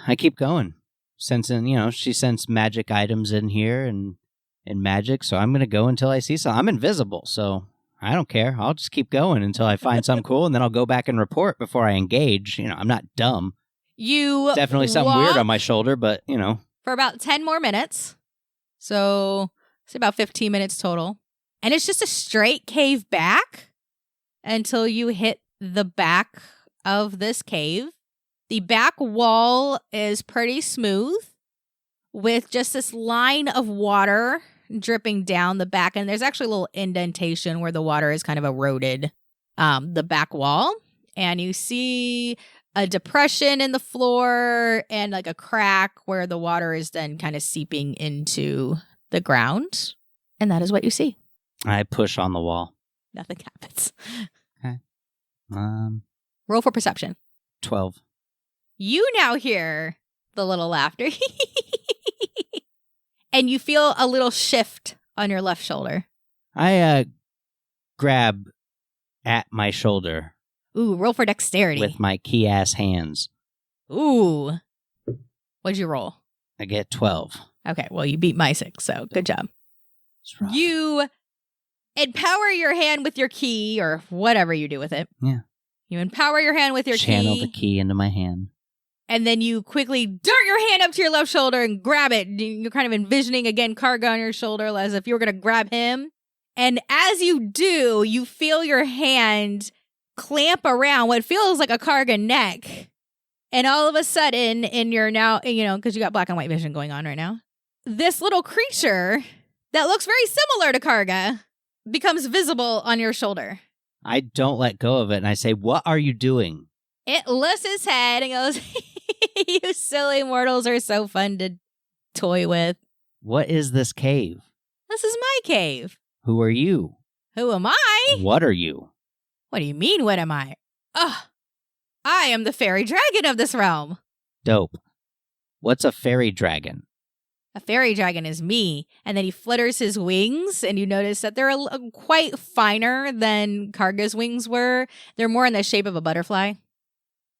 B: I keep going. Sensing, she sends magic items in here and magic, so I'm going to go until I see something. I'm invisible, so I don't care. I'll just keep going until I find something cool, and then I'll go back and report before I engage. I'm not dumb.
A: You
B: Definitely something
A: walk
B: weird on my shoulder, but,
A: for about 10 more minutes. So it's about 15 minutes total. And it's just a straight cave back until you hit the back of this cave. The back wall is pretty smooth with just this line of water dripping down the back. And there's actually a little indentation where the water is kind of eroded the back wall. And you see a depression in the floor and like a crack where the water is then kind of seeping into the ground. And that is what you see.
B: I push on the wall.
A: Nothing happens.
B: Roll
A: for perception.
B: 12.
A: You now hear the little laughter. And you feel a little shift on your left shoulder.
B: I grab at my shoulder.
A: Ooh, roll for dexterity.
B: With my key-ass hands.
A: Ooh. What'd you roll?
B: I get 12.
A: Okay, well, you beat my 6, so good job. You empower your hand with your key, or whatever you do with it.
B: Yeah.
A: You empower your hand with your
B: Channel
A: key.
B: the key into my hand.
A: And then you quickly dart your hand up to your left shoulder and grab it. You're kind of envisioning, again, Karga on your shoulder as if you were going to grab him. And as you do, you feel your hand clamp around what feels like a Karga neck. And all of a sudden, in your now, because you got black and white vision going on right now, this little creature that looks very similar to Karga becomes visible on your shoulder.
B: I don't let go of it, and I say, "What are you doing?"
A: It lifts its head and goes, "You silly mortals are so fun to toy with."
B: What is this cave?
A: This is my cave.
B: Who are you?
A: Who am I?
B: What are you?
A: What do you mean, what am I? Ugh. I am the fairy dragon of this realm.
B: Dope. What's a fairy dragon?
A: A fairy dragon is me. And then he flutters his wings, and you notice that they're quite finer than Karga's wings were. They're more in the shape of a butterfly.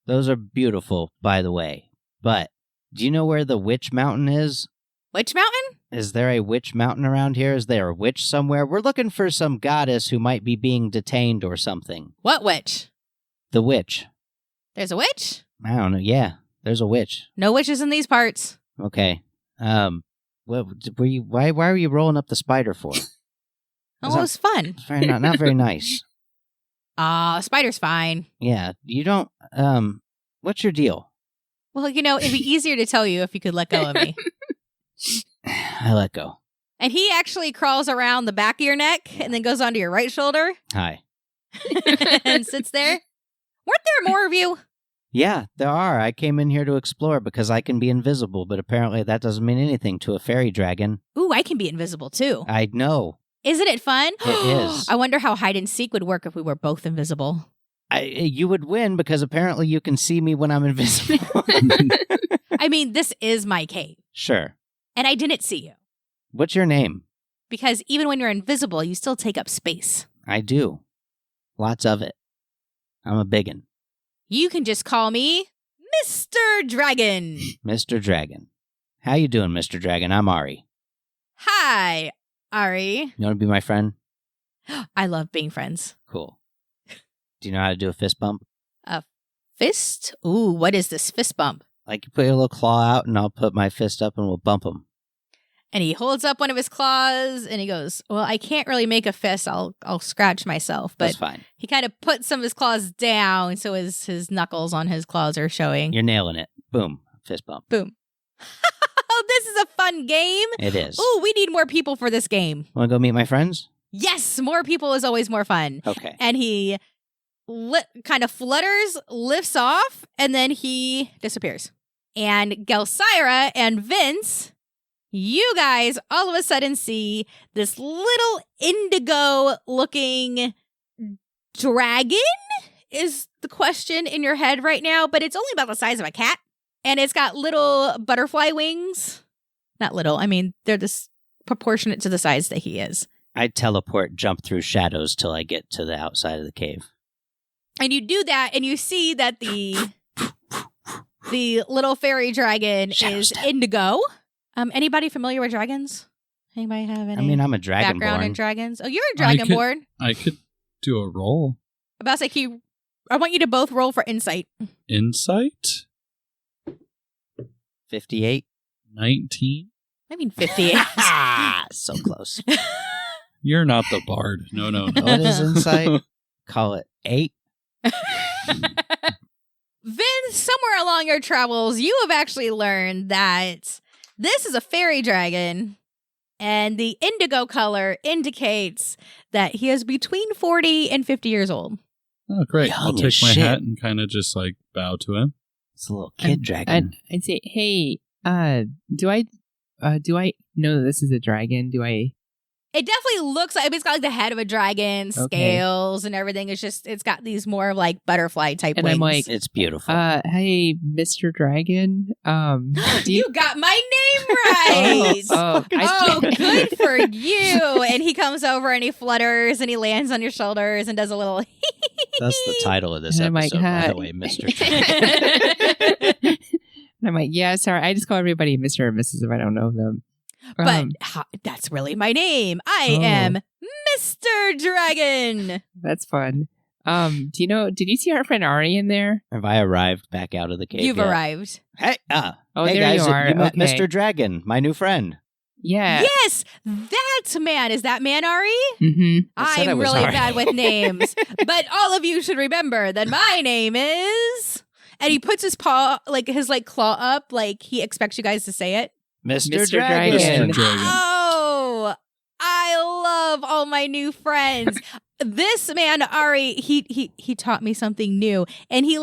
B: Those are beautiful, by the way. But do you know where the Witch Mountain is?
A: Witch Mountain?
B: Is there a Witch Mountain around here? Is there a witch somewhere? We're looking for some goddess who might be being detained or something.
A: What witch?
B: The witch.
A: There's a witch?
B: I don't know. Yeah, there's a witch.
A: No witches in these parts.
B: Okay. What were you? Why were you rolling up the spider for?
A: Oh, it was fun.
B: It's very not very nice.
A: Spider's fine.
B: Yeah, you don't. What's your deal?
A: Well, it'd be easier to tell you if you could let go of me.
B: I let go.
A: And he actually crawls around the back of your neck and then goes onto your right shoulder.
B: Hi.
A: And sits there. Weren't there more of you?
B: Yeah, there are. I came in here to explore because I can be invisible, but apparently that doesn't mean anything to a fairy dragon.
A: Ooh, I can be invisible too.
B: I know.
A: Isn't it fun?
B: It is.
A: I wonder how hide and seek would work if we were both invisible.
B: You would win because apparently you can see me when I'm invisible.
A: I mean, this is my cave.
B: Sure.
A: And I didn't see you.
B: What's your name?
A: Because even when you're invisible, you still take up space.
B: I do. Lots of it. I'm a biggin.
A: You can just call me Mr. Dragon.
B: Mr. Dragon. How you doing, Mr. Dragon? I'm Ari.
A: Hi, Ari.
B: You want to be my friend?
A: I love being friends.
B: Cool. Do you know how to do a fist bump?
A: A fist? Ooh, what is this fist bump?
B: Like you put your little claw out and I'll put my fist up and we'll bump them.
A: And he holds up one of his claws and he goes, well, I can't really make a fist. I'll scratch myself. But
B: that's fine.
A: He kind of puts some of his claws down so his knuckles on his claws are showing.
B: You're nailing it. Boom. Fist bump.
A: Boom. Oh, this is a fun game.
B: It is.
A: Ooh, we need more people for this game.
B: Want to go meet my friends?
A: Yes, more people is always more fun.
B: Okay.
A: And he kind of flutters, lifts off, and then he disappears. And Gelsira and Vince, you guys all of a sudden see this little indigo-looking dragon is the question in your head right now, but it's only about the size of a cat. And it's got little butterfly wings. Not little, I mean, they're this proportionate to the size that he is.
B: I teleport, jump through shadows till I get to the outside of the cave.
A: And you do that, and you see that the little fairy dragon is indigo. Anybody familiar with dragons? Anybody have any?
B: I mean, I'm a dragonborn.
A: Background in dragons? Oh, you're a dragonborn.
D: I could do a roll.
A: About to say, I want you to both roll for insight.
D: Insight?
B: 58.
D: 19.
A: I mean 58.
B: So close.
D: You're not the bard. No.
B: What is insight? Call it 8.
A: Vince, somewhere along your travels, you have actually learned that this is a fairy dragon, and the indigo color indicates that he is between 40 and 50 years old.
D: Oh, great.
B: Young
D: I'll take
B: as
D: my
B: shit.
D: hat and kind of just bow to him.
B: It's a little kid dragon.
C: I'd say, hey, do I know that this is a dragon? Do I?
A: It definitely looks like it's got like the head of a dragon, scales and everything. It's got these more like butterfly type
C: And
A: wings.
C: I'm like,
B: It's beautiful.
C: hey, Mr. Dragon.
A: You got my name right. Oh, good for you. And he comes over and he flutters and he lands on your shoulders and does a little.
B: That's the title of this
C: And I'm
B: episode,
C: like,
B: by the way, Mr. Dragon.
C: And I'm like, yeah, sorry. I just call everybody Mr. and Mrs. if I don't know them.
A: But that's really my name. I am Mr. Dragon.
C: That's fun. Did you see our friend Ari in there?
B: Have I arrived back out of the cave
A: You've
B: yet?
A: arrived.
B: Hey,
C: Oh,
B: hey
C: there
B: guys,
C: you are.
B: met
C: Okay.
B: Mr. Dragon, my new friend.
C: Yeah.
A: Yes, that man. Is that man Ari?
C: Mm-hmm.
B: I said I
A: I'm
B: was
A: really
B: Ari.
A: bad with names. But all of you should remember that my name is... And he puts his paw, his claw up, like he expects you guys to say it.
B: Mr.
C: Dragon.
B: Dragon.
D: Mr. Dragon.
A: Oh, I love all my new friends. This man, Ari, he taught me something new. And he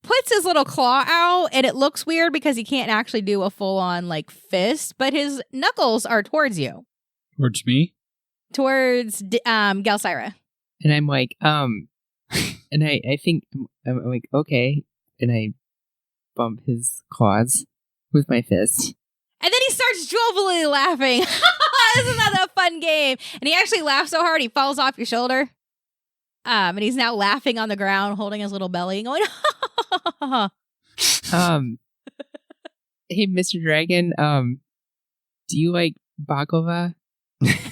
A: puts his little claw out and it looks weird because he can't actually do a full on fist, but his knuckles are towards you.
D: Towards me?
A: Towards Gelsira.
C: And I'm like, and I think, I'm like, okay. And I bump his claws with my fist.
A: And then he starts jovially laughing. Isn't that a fun game? And he actually laughs so hard he falls off your shoulder. And he's now laughing on the ground, holding his little belly and going,
C: Hey, Mr. Dragon, do you like baklava?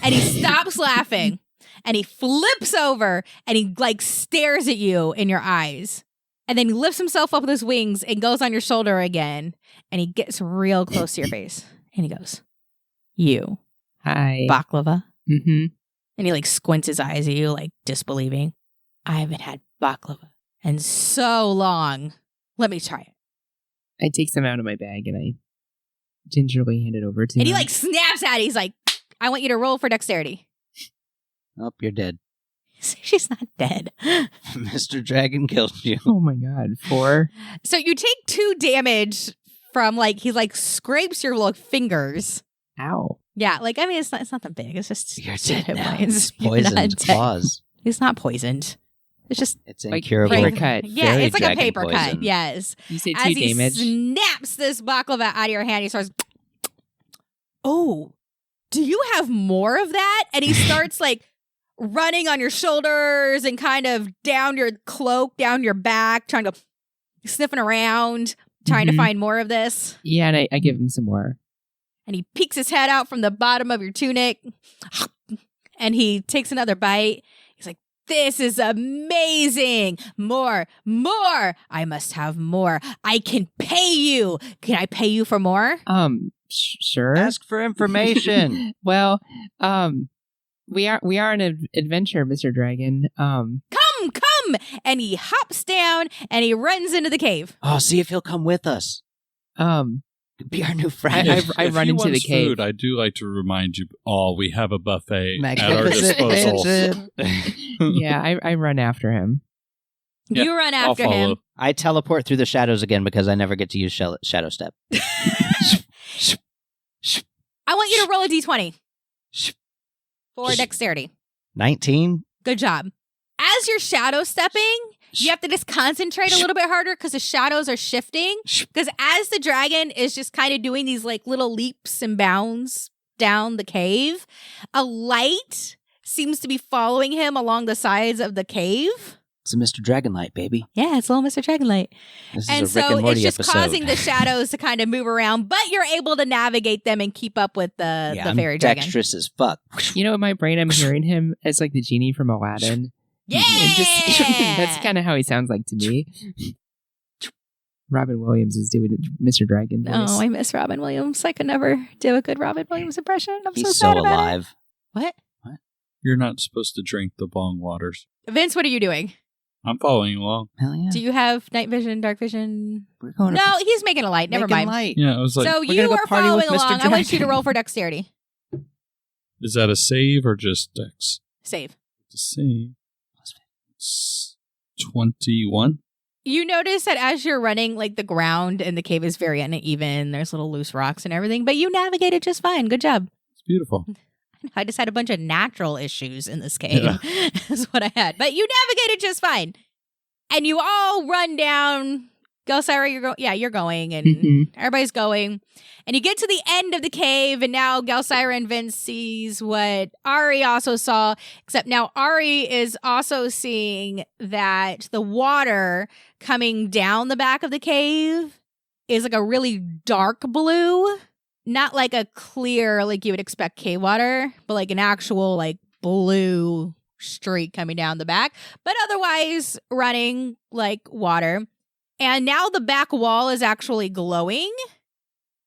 A: And he stops laughing and he flips over and he stares at you in your eyes. And then he lifts himself up with his wings and goes on your shoulder again. And he gets real close to your face. And he goes, you,
C: Hi.
A: baklava?
C: Mm-hmm.
A: And he squints his eyes at you, disbelieving. I haven't had baklava in so long. Let me try it.
C: I take some out of my bag and I gingerly hand it over to
A: And
C: him.
A: he snaps at it. He's like, I want you to roll for dexterity.
B: Oh, you're dead.
A: She's not dead.
B: Mr. Dragon killed you.
C: Oh my god, 4.
A: So you take 2 damage from he scrapes your fingers.
C: Ow.
A: Yeah, it's not that big. It's just
B: You're
A: dead
B: dead now.
A: points.
B: It's
A: You're not
B: poisoned
A: dead.
B: claws.
A: It's not poisoned. It's just
B: It's
C: Like
B: incurable.
C: paper cut.
A: yeah,
B: Fairy
A: it's like a
B: dragon
A: paper cut.
B: poison.
A: Yes.
C: You say
A: As
C: 2
A: he
C: damage.
A: snaps this baklava out of your hand, he starts. Oh, do you have more of that? And he starts running on your shoulders and kind of down your cloak, down your back, trying to sniffing around, trying to
C: Mhm.
A: find more of this.
C: Yeah, and I give him some more.
A: And he peeks his head out from the bottom of your tunic and he takes another bite. He's like, this is amazing. More. I must have more. I can pay you. Can I pay you for more?
C: Sure.
B: Ask for information.
C: Well, we are on an adventure, Mr. Dragon.
A: Come. And he hops down and he runs into the cave.
B: Oh, see if he'll come with us. Be our new friend.
C: I
D: If
C: run
D: he
C: into the
D: wants
C: cave.
D: food, I do like to remind you all we have a buffet at our
B: Magnificent
D: disposal.
B: mansion.
C: Yeah, I run after him.
D: Yeah,
A: You run
D: I'll
A: after
D: follow.
A: him.
B: I teleport through the shadows again because I never get to use Shadow Step.
A: I want you to roll a d20 for dexterity.
B: 19?
A: Good job. As you're shadow stepping, you have to just concentrate a little bit harder because the shadows are shifting. Because as the dragon is just kind of doing these little leaps and bounds down the cave, a light seems to be following him along the sides of the cave.
B: It's a Mr. Dragonlight, baby.
A: Yeah, it's little Mr. Dragonlight.
B: This
A: And
B: is a Rick
A: so
B: and Morty
A: it's just
B: episode.
A: causing the shadows to kind of move around, but you're able to navigate them and keep up with the
B: I'm
A: fairy dragon.
B: dexterous as fuck.
C: You know, in my brain, I'm hearing him as like the genie from Aladdin.
A: Yeah!
C: And that's kind of how he sounds like to me. Robin Williams is doing it, Mr. Dragon voice.
A: Oh, I miss Robin Williams. I could never do a good Robin Williams impression. I'm
B: He's
A: so
B: so
A: sad about it.
B: alive.
A: What?
D: You're not supposed to drink the bong waters.
A: Vince, what are you doing?
D: I'm following along.
B: Hell yeah.
A: Do you have night vision, dark vision?
B: We're going
A: No, he's making a light. Never
B: making
A: mind.
B: light.
D: Yeah, I was like,
A: So
B: gonna
A: you
B: go
A: are
B: party with
A: following
B: Mr.
A: along. I want you to
B: Dragon.
A: roll for dexterity.
D: is that a save or just dex?
A: Save.
D: To save. It's 21.
A: You notice that as you're running, the ground in the cave is very uneven. There's little loose rocks and everything, but you navigated just fine. Good job.
D: It's beautiful.
A: I just had a bunch of natural issues in this cave. Is what I had. But you navigated just fine. And you all run down. Gelsira, you're going, and everybody's going. And you get to the end of the cave, and now Gelsira and Vince sees what Ari also saw, except now Ari is also seeing that the water coming down the back of the cave is like a really dark blue. Not like a clear, like you would expect cave water, but like an actual like blue streak coming down the back, but otherwise running like water. And now the back wall is actually glowing.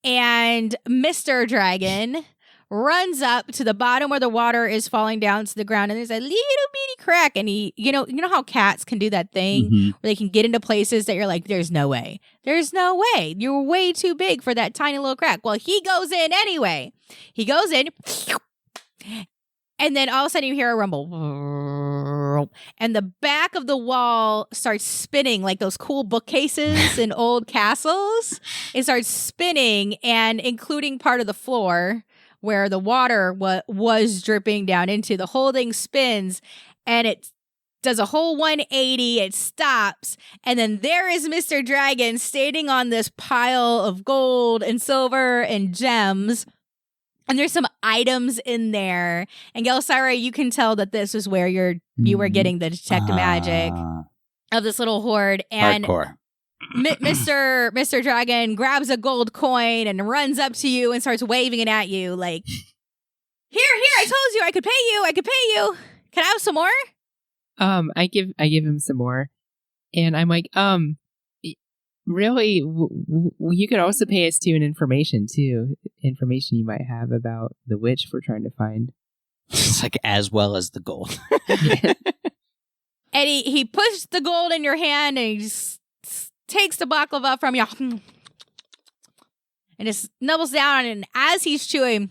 A: And Mr. Dragon runs up to the bottom where the water is falling down to the ground. And there's a little bitty crack. And he, you know how cats can do that thing where they can get into places that you're like, there's no way. There's no way. You're way too big for that tiny little crack. Well, he goes in anyway. He goes in. And then all of a sudden you hear a rumble. And the back of the wall starts spinning like those cool bookcases in old castles. It starts spinning, and including part of the floor where the water was dripping down into. The whole thing spins, and it does a whole 180. It stops. And then there is Mr. Dragon standing on this pile of gold and silver and gems. And there's some items in there. And Gelsira, you can tell that this is where you were getting the detect magic of this little hoard. And
B: Hardcore.
A: Mr. Dragon grabs a gold coin and runs up to you and starts waving it at you like, here, I told you I could pay you. Can I have some more?
C: I give him some more. And I'm like, really, you could also pay us information you might have about the witch we're trying to find.
B: It's like as well as the gold.
A: And he pushed the gold in your hand, and he just takes the baklava from you and just nubbles down on it. And as he's chewing,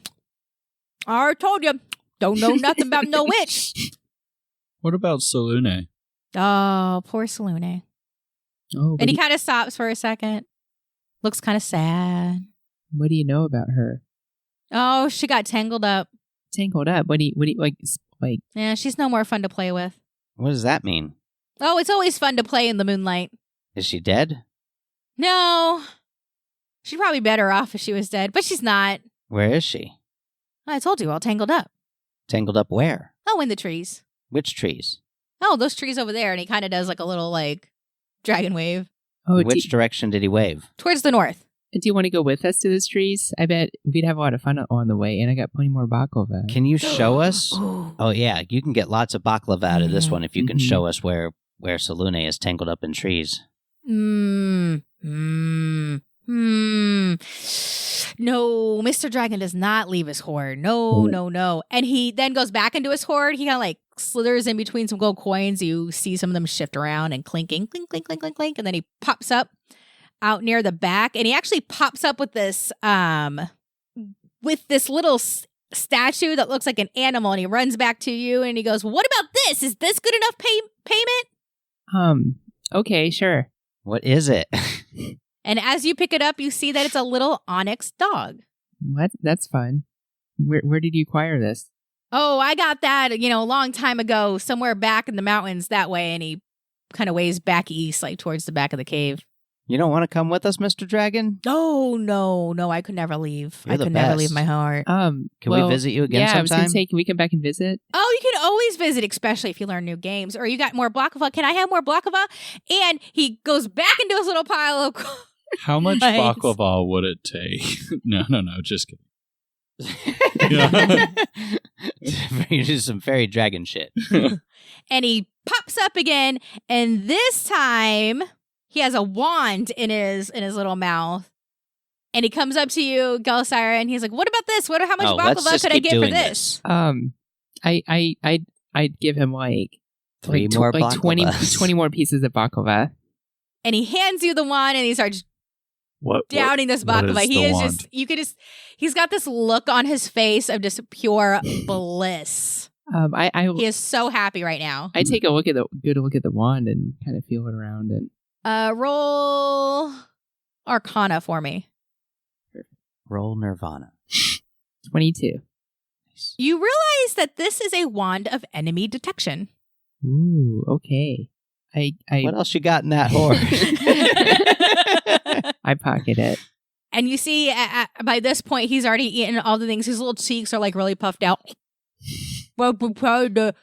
A: I already told you, don't know nothing about no witch.
D: What about Salune?
A: Oh, poor Salune.
C: Oh,
A: And he kind of stops for a second. Looks kind of sad.
C: What do you know about her?
A: Oh, she got tangled up.
C: Tangled up? What do you like?
A: Yeah, she's no more fun to play with.
B: What does that mean?
A: Oh, it's always fun to play in the moonlight.
B: Is she dead?
A: No. She'd probably be better off if she was dead, but she's not.
B: Where is she?
A: I told you, all tangled up.
B: Tangled up where?
A: Oh, in the trees.
B: Which trees?
A: Oh, those trees over there. And he kind of does like a little like dragon wave.
C: Oh,
B: Which direction did he wave?
A: Towards the north.
C: do you want to go with us to those trees? I bet we'd have a lot of fun on the way, and I got plenty more baklava.
B: Can you show us? Oh yeah, you can get lots of baklava out of this one if you can show us where Salune is tangled up in trees.
A: No, Mr. Dragon does not leave his hoard. No. And he then goes back into his hoard. He kind of like slithers in between some gold coins. You see some of them shift around and clinking, clink, clink, clink, clink, clink. And then he pops up out near the back. And he actually pops up with this little statue that looks like an animal. And he runs back to you and he goes, "What about this? Is this good enough payment?"
C: Okay, sure.
B: What is it?
A: And as you pick it up, you see that it's a little onyx dog.
C: What? That's fun. Where did you acquire this?
A: Oh, I got that, a long time ago, somewhere back in the mountains that way. And he kind of waves back east, like towards the back of the cave.
B: You don't want to come with us, Mr. Dragon?
A: No, I could never leave.
B: You're
A: I
B: the
A: could never
B: best.
A: leave my heart.
B: Can we visit you again sometime?
C: I was going to say, can we come back and visit?
A: Oh, you can always visit, especially if you learn new games. Or you got more baklava. Can I have more baklava? And he goes back into his little pile of...
D: How much baklava would it take? No, just kidding.
B: You do some fairy dragon shit.
A: And he pops up again, and this time he has a wand in his little mouth. And he comes up to you, Gelsira, and he's like, "What about this? How much baklava could I get for this?"
C: I'd give him like
B: 3 more
C: like 20 more pieces of baklava.
A: And he hands you the wand, and he starts downing this baklava. He's got this look on his face of just pure bliss. He is so happy right now.
C: I take a good look at the wand and kind of feel it around and
A: roll Arcana for me.
B: Roll Nirvana.
C: 22.
B: enemies.
A: You realize that this is a wand of enemy detection.
C: Ooh, okay. I
B: What else you got in that horse?
C: I pocket it.
A: And you see, by this point, he's already eaten all the things. His little cheeks are like really puffed out. Well, the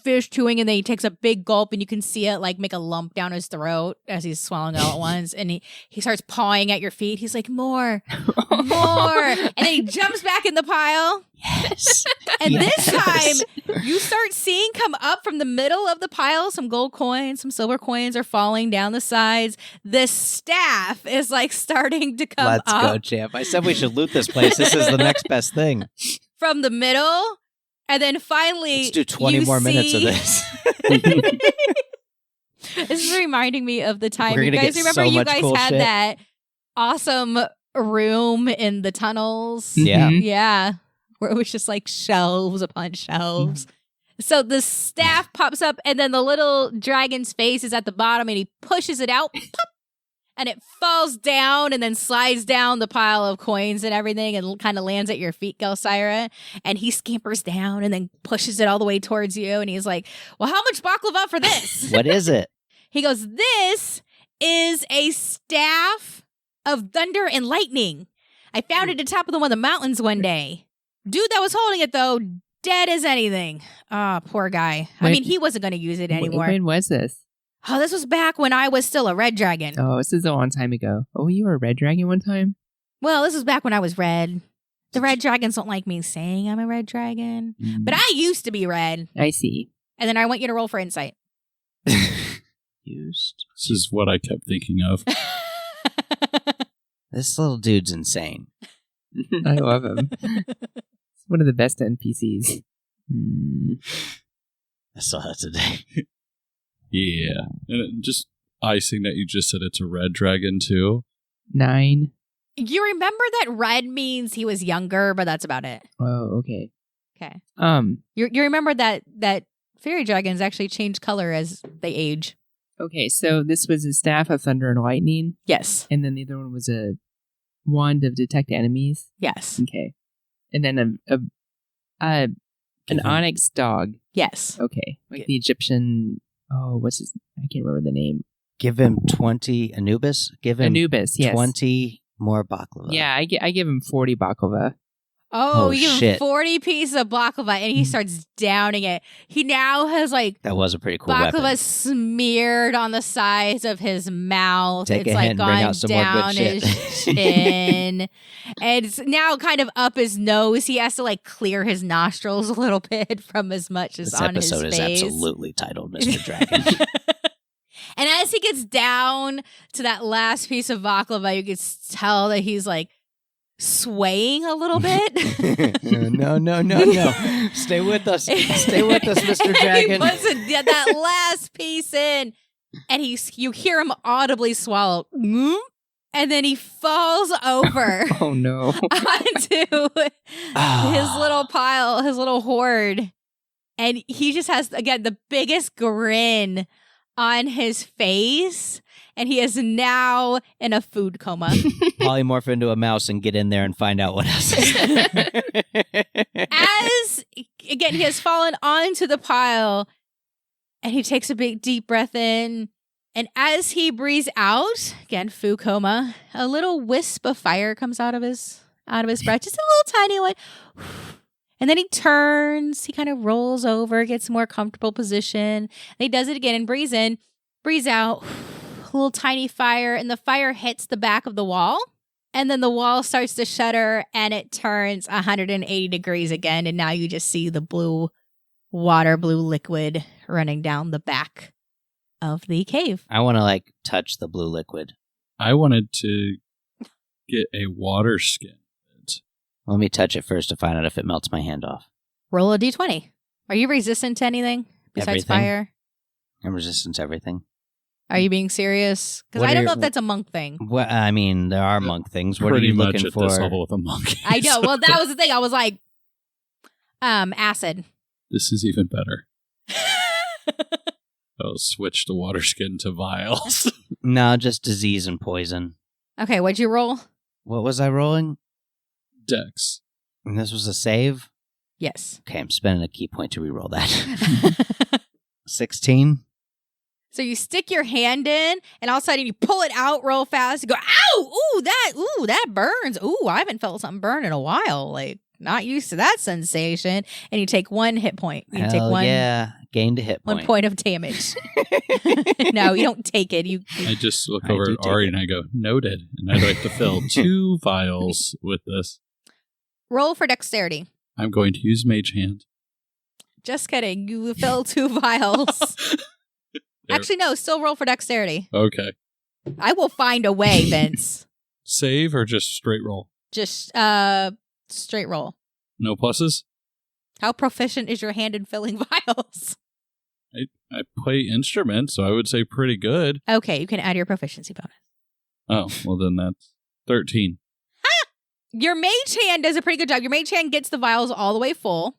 A: fish chewing, and then he takes a big gulp, and you can see it like make a lump down his throat as he's swallowing all at once. And he starts pawing at your feet. He's like, more. And then he jumps back in the pile.
B: Yes.
A: And this time, you start seeing come up from the middle of the pile some gold coins, some silver coins are falling down the sides. The staff is like starting to come
B: Let's
A: up
B: go, champ. I said we should loot this place. This is the next best thing.
A: from the middle. And then finally,
B: Let's do 20
A: you
B: more minutes of
A: see-
B: this.
A: This is reminding me of the time.
B: We're
A: You
B: gonna
A: guys
B: get
A: remember
B: so
A: you
B: much
A: guys
B: cool
A: had
B: shit.
A: that awesome room in the tunnels?
B: Yeah.
C: Mhm.
A: Yeah. Where it was just like shelves upon shelves. So the staff pops up, and then the little dragon's face is at the bottom, and he pushes it out. Pop, and it falls down and then slides down the pile of coins and everything and kind of lands at your feet, Gelsira. And he scampers down and then pushes it all the way towards you. And he's like, well, how much baklava for this?
B: What is it?
A: He goes, this is a staff of thunder and lightning. I found it at the top of one of the mountains one day. Dude that was holding it, though, dead as anything. Ah, poor guy. I
C: Wait.
A: mean, he wasn't going to use it anymore.
C: When was this?
A: Oh, this was back when I was still a red dragon.
C: Oh, this is a long time ago. Oh, you were a red dragon one time?
A: Well, this was back when I was red. The red dragons don't like me saying I'm a red dragon. But I used to be red.
C: I see.
A: And then I want you to roll for insight.
B: Used.
D: This is what I kept thinking of.
B: This little dude's insane.
C: I love him. It's one of the best NPCs.
B: I saw that today.
D: Yeah. And just icing that you just said it's a red dragon, too.
C: 9.
A: You remember that red means he was younger, but that's about it.
C: Oh, okay.
A: Okay.
C: You
A: You remember that fairy dragons actually change color as they age.
C: Okay, so this was a staff of thunder and lightning,
A: Yes.
C: and then the other one was a wand of detect enemies.
A: Yes.
C: Okay, and then an onyx dog.
A: Yes.
C: Okay, like the Egyptian. Oh, what's his? I can't remember the name.
B: Give him 20 Anubis. Give him
C: Anubis. Yes.
B: 20 more baklava.
C: Yeah, I give him 40 baklava.
A: Oh,
B: Oh,
A: you give him
B: shit.
A: 40 pieces of baklava, and he starts downing it. He now has like
B: That was a pretty cool
A: baklava
B: weapon.
A: smeared on the sides of his mouth.
B: Take
A: It's
B: a
A: like
B: hint, bring
A: gone
B: out some more good
A: down
B: shit.
A: his chin. And it's now kind of up his nose. He has to like clear his nostrils a little bit from as much as
B: This
A: on his
B: episode is
A: face.
B: absolutely titled Mr. Dragon.
A: And as he gets down to that last piece of baklava, you can tell that he's like swaying a little bit.
B: No. Stay with us. Stay with us, Mr. Dragon.
A: He puts that last piece in, and you hear him audibly swallow. And then he falls over
C: Oh no!
A: onto
B: Ah.
A: his little pile, his little hoard. And he just has, again, the biggest grin on his face. And he is now in a food coma.
B: Polymorph into a mouse and get in there and find out what else is there.
A: As, again, he has fallen onto the pile. And he takes a big, deep breath in. And as he breathes out, again, food coma, a little wisp of fire comes out of his breath. Just a little tiny one. And then he turns, he kind of rolls over, gets a more comfortable position. And he does it again and breathes in, breathes out, a little tiny fire, and the fire hits the back of the wall. And then the wall starts to shudder and it turns 180 degrees again. And now you just see the blue liquid running down the back of the cave.
B: I want to touch the blue liquid.
D: I wanted to get a water skin.
B: Let me touch it first to find out if it melts my hand off.
A: Roll a d20. Are you resistant to anything besides
B: Everything.
A: fire?
B: I'm resistant to everything.
A: Are you being serious? Because
B: What
A: I
B: are
A: don't
B: your-
A: know if that's a monk thing.
B: Well, I mean, there are monk things. What
D: Pretty
B: are you
D: much
B: looking
D: at
B: for?
D: this level with a monkey.
A: I know. Well, that was the thing. I was like, acid.
D: This is even better. I'll switch the water skin to vials.
B: No, just disease and poison.
A: Okay, what'd you roll?
B: What was I rolling?
D: Dex.
B: And this was a save?
A: Yes.
B: Okay, I'm spending a key point to reroll that. 16.
A: So you stick your hand in, and all of a sudden you pull it out real fast. You go, ow! Ooh, that burns. Ooh, I haven't felt something burn in a while. Like, not used to that sensation. And you take 1 hit point. You take one,
B: yeah. Gained a hit point.
A: 1 point of damage. No, you don't take it.
D: I just look over at Ari and I go, noted. And I'd like to fill 2 vials with this.
A: Roll for dexterity.
D: I'm going to use Mage Hand.
A: Just kidding. You fill 2 vials. Actually, no. Still roll for dexterity.
D: Okay.
A: I will find a way, Vince.
D: Save or just straight roll?
A: Just straight roll.
D: No pluses?
A: How proficient is your hand in filling vials?
D: I play instruments, so I would say pretty good.
A: Okay, you can add your proficiency bonus.
D: Oh, well then that's 13.
A: Your mage hand does a pretty good job. Your mage hand gets the vials all the way full,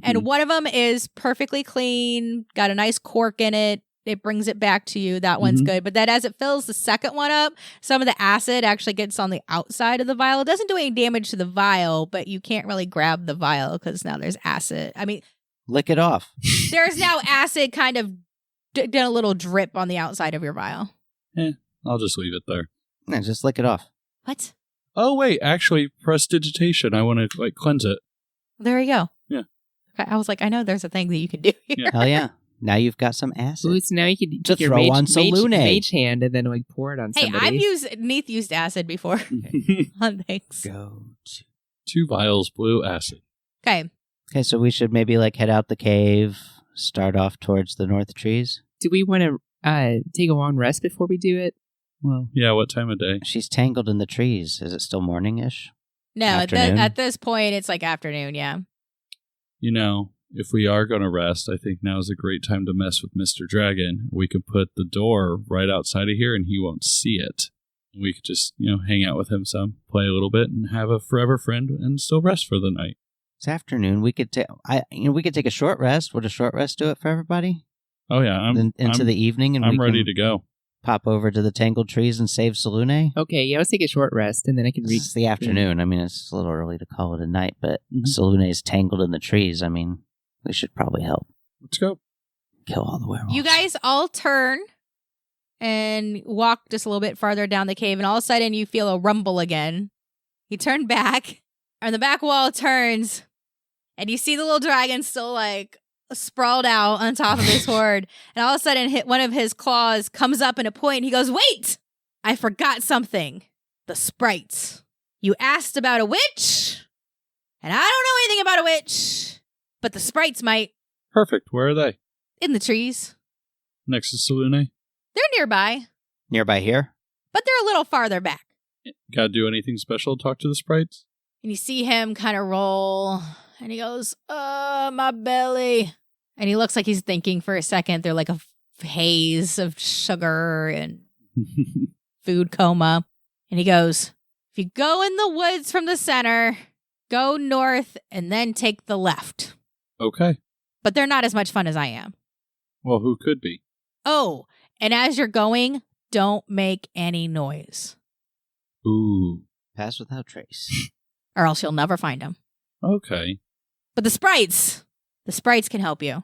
A: and one of them is perfectly clean, got a nice cork in it. It brings it back to you. That one's good. But then as it fills the second one up, some of the acid actually gets on the outside of the vial. It doesn't do any damage to the vial, but you can't really grab the vial because now there's acid. I mean,
B: lick it off.
A: There's now acid kind of did a little drip on the outside of your vial.
D: I'll just leave it there.
B: Yeah, just lick it off.
A: What?
D: Oh, wait. Actually, prestidigitation. I want to cleanse it.
A: There you go.
D: Yeah.
A: Okay, I was like, I know there's a thing that you can do here.
D: Yeah.
B: Hell yeah. Now you've got some acid.
C: Ooh, so now you can
B: to
C: take your
B: throw on Salune.
C: mage hand and then pour it on
A: Hey,
C: somebody.
A: Neath used acid before on things.
B: Go to...
D: 2 vials blue acid.
A: Okay.
B: Okay, so we should maybe head out the cave, start off towards the north trees.
C: Do we want to take a long rest before we do it?
D: Well, yeah, what time of day?
B: She's tangled in the trees. Is it still morning-ish?
A: No,
B: Afternoon?
A: at this point, it's afternoon, yeah.
D: If we are going to rest, I think now is a great time to mess with Mr. Dragon. We could put the door right outside of here and he won't see it. We could just, hang out with him some, play a little bit, and have a forever friend and still rest for the night.
B: It's afternoon. We could take a short rest. Would a short rest do it for everybody?
D: Oh yeah,
B: into the evening, and
D: I'm
B: we
D: ready
B: can
D: to go.
B: Pop over to the tangled trees and save Salune.
C: Okay, yeah, let's take a short rest and then I can reach.
B: It's the afternoon. I mean, it's a little early to call it a night, but Salune is tangled in the trees. I mean, we should probably help.
D: Let's go.
B: Kill all the werewolves.
A: You guys all turn and walk just a little bit farther down the cave, and all of a sudden you feel a rumble again. You turn back, and the back wall turns, and you see the little dragon still sprawled out on top of his hoard. And all of a sudden, one of his claws comes up in a point, and he goes, "Wait! I forgot something. The sprites. You asked about a witch, and I don't know anything about a witch, but the sprites might."
D: Perfect. Where are they?
A: In the trees.
D: Next to Salune?
A: They're nearby,
B: Nearby here?
A: but they're a little farther back.
D: Gotta do anything special to talk to the sprites?
A: And you see him kind of roll, and he goes, my belly. And he looks like he's thinking for a second. They're like a haze of sugar and food coma. And he goes, if you go in the woods from the center, go north, and then take the left.
D: Okay.
A: But they're not as much fun as I am.
D: Well, who could be?
A: Oh, and as you're going, don't make any noise,
D: Ooh.
B: Pass without trace.
A: or else you'll never find them.
D: Okay.
A: But the sprites can help you.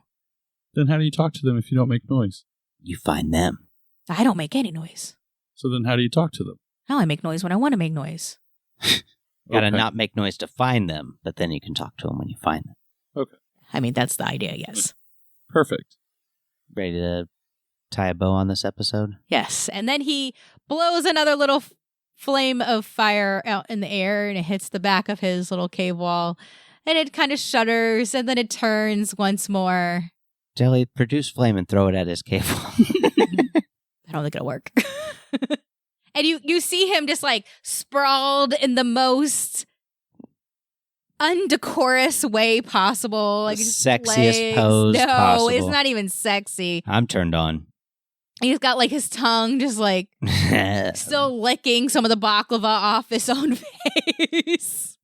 D: Then how do you talk to them if you don't make noise?
B: You find them.
A: I don't make any noise.
D: So then how do you talk to them?
A: I only make noise when I want to make noise.
B: Gotta
D: Okay.
B: not make noise to find them, but then you can talk to them when you find them.
D: Okay.
A: I mean, that's the idea, yes.
D: Perfect.
B: Ready to tie a bow on this episode?
A: Yes. And then he blows another little flame of fire out in the air, and it hits the back of his little cave wall. And it kind of shudders, and then it turns once more.
B: Jelly, produce flame and throw it at his cave wall.
A: I don't think it'll work. And you see him just sprawled in the most undecorous way possible.
B: The
A: just
B: sexiest pose
A: No,
B: possible.
A: it's not even sexy.
B: I'm turned on.
A: He's got his tongue just still licking some of the baklava off his own face.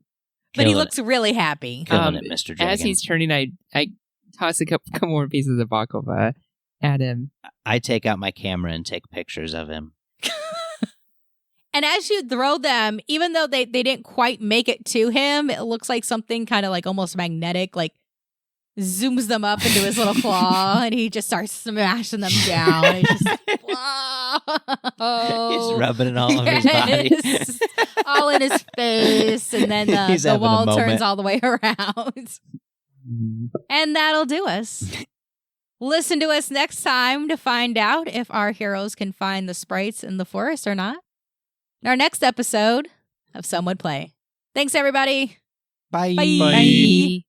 A: But he
B: Killing
A: looks really happy.
B: Killing it, Mr. Dragon.
C: As he's turning, I toss a couple more pieces of baklava at him.
B: I take out my camera and take pictures of him.
A: And as you throw them, even though they didn't quite make it to him, it looks like something kind of like almost magnetic, like zooms them up into his little claw, and he just starts smashing them down. He's just whoa.
B: He's rubbing it all over his body.
A: Yes. All in his face, and then
B: He's
A: the
B: having a
A: wall turns
B: moment.
A: all the way around. And that'll do us. Listen to us next time to find out if our heroes can find the sprites in the forest or not. In our next episode of Some Would Play. Thanks, everybody.
B: Bye.
A: Bye.
C: Bye.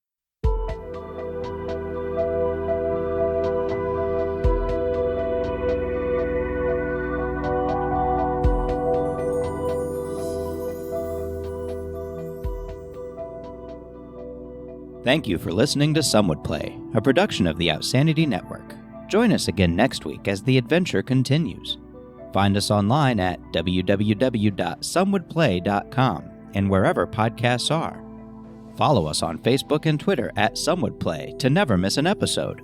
B: Thank you for listening to Some Would Play, a production of the Outsanity Network. Join us again next week as the adventure continues. Find us online at www.somewouldplay.com and wherever podcasts are. Follow us on Facebook and Twitter at Some Would Play to never miss an episode.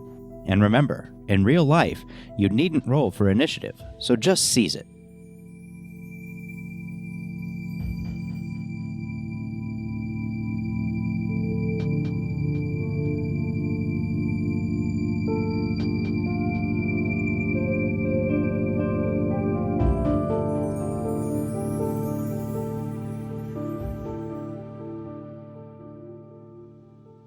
B: And remember, in real life, you needn't roll for initiative, so just seize it.